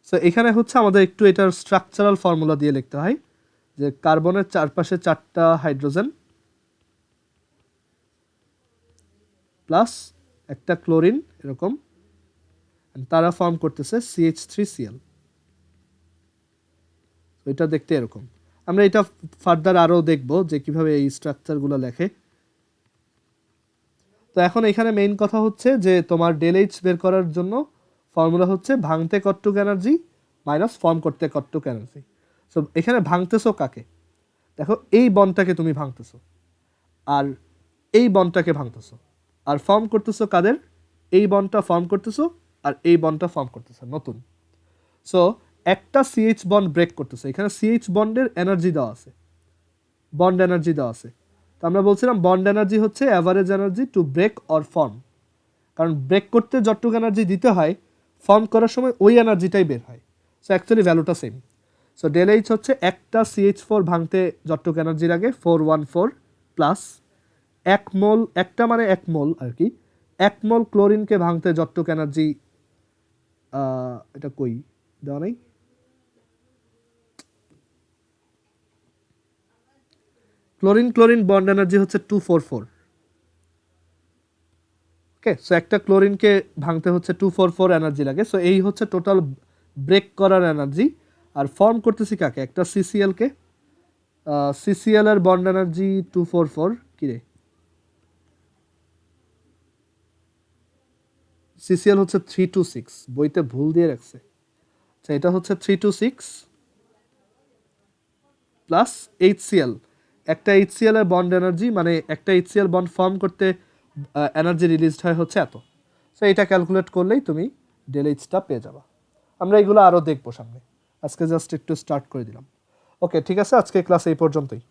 So এখানে হচ্ছে আমাদের একটু এটার স্ট্রাকচারাল ফর্মুলা দিয়ে লিখতে হয়, যে কার্বনের চারপাশে 4টা হাইড্রোজেন প্লাস একটা ক্লোরিন, এরকম তারা ফর্ম করতেছে CH3Cl। এটা দেখতে এরকম। আমরা এটা ফার্দার আরও দেখব যে কিভাবে এই স্ট্রাকচারগুলো লেখে। তো এখন এখানে মেইন কথা হচ্ছে যে তোমার ডেল এইচ বের করার জন্য ফর্মুলা হচ্ছে ভাঙতে কতটুক এনার্জি মাইনাস ফর্ম করতে কতটুক এনার্জি। সো এখানে ভাঙতেছো কাকে? দেখো এই বন্ডটাকে তুমি ভাঙতেছো, আর এই বন্ডটাকে ভাঙতেছো, আর ফর্ম করতেছো কাদের? এই বন্ডটা ফর্ম করতেছো আর এই বন্ডটা ফর্ম করতেছো নতুন। সো একটা সিএইচ বন্ড ব্রেক করতেছে, এখানে সিএইচ বন্ডের এনার্জি দেওয়া আছে, বন্ড এনার্জি দেওয়া আছে। তো আমরা বলছিলাম বন্ড এনার্জি হচ্ছে average energy to break or form, কারণ ব্রেক করতে যতটুকু এনার্জি দিতে হয় ফর্ম করার সময় ওই এনার্জিটাই বের হয়। সো অ্যাকচুয়ালি ভ্যালুটা সেম। সো ডেল এইচ হচ্ছে একটা CH4 ভাঙতে যতটুকু এনার্জি লাগে 414 প্লাস 1 মোল, একটা মানে 1 মোল আর কি, 1 মোল ক্লোরিনকে ভাঙতে যতটুকু এনার্জি, এটা কই দেওয়া নাই, ক্লোরিন ক্লোরিন বন্ড এনার্জি হচ্ছে 244। ওকে, সো একটা ক্লোরিনকে ভাঙতে হচ্ছে 244 এনার্জি লাগে। সো এই হচ্ছে টোটাল ব্রেক করার এনার্জি। আর ফর্ম করতেছি কাকে? একটা সিসিএল কে। সিসিএল এর বন্ড এনার্জি 244। কি রে, সিসিএল হচ্ছে 326, বইতে ভুল দিয়ে রাখছে। আচ্ছা, এটা হচ্ছে 326 প্লাস এইচসিএল। একটা এইচসিএল এর বন্ড এনার্জি, মানে একটা এইচসিএল বন্ড ফর্ম করতে এনার্জি রিলিজড হয় হচ্ছে এত। সো এটা ক্যালকুলেট করলেই তুমি ডেল এইচটা পেয়ে যাবা। আমরা এগুলো আরও দেখবো সামনে, আজকে জাস্ট একটু স্টার্ট করে দিলাম। ওকে, ঠিক আছে, আজকে ক্লাস এই পর্যন্তই।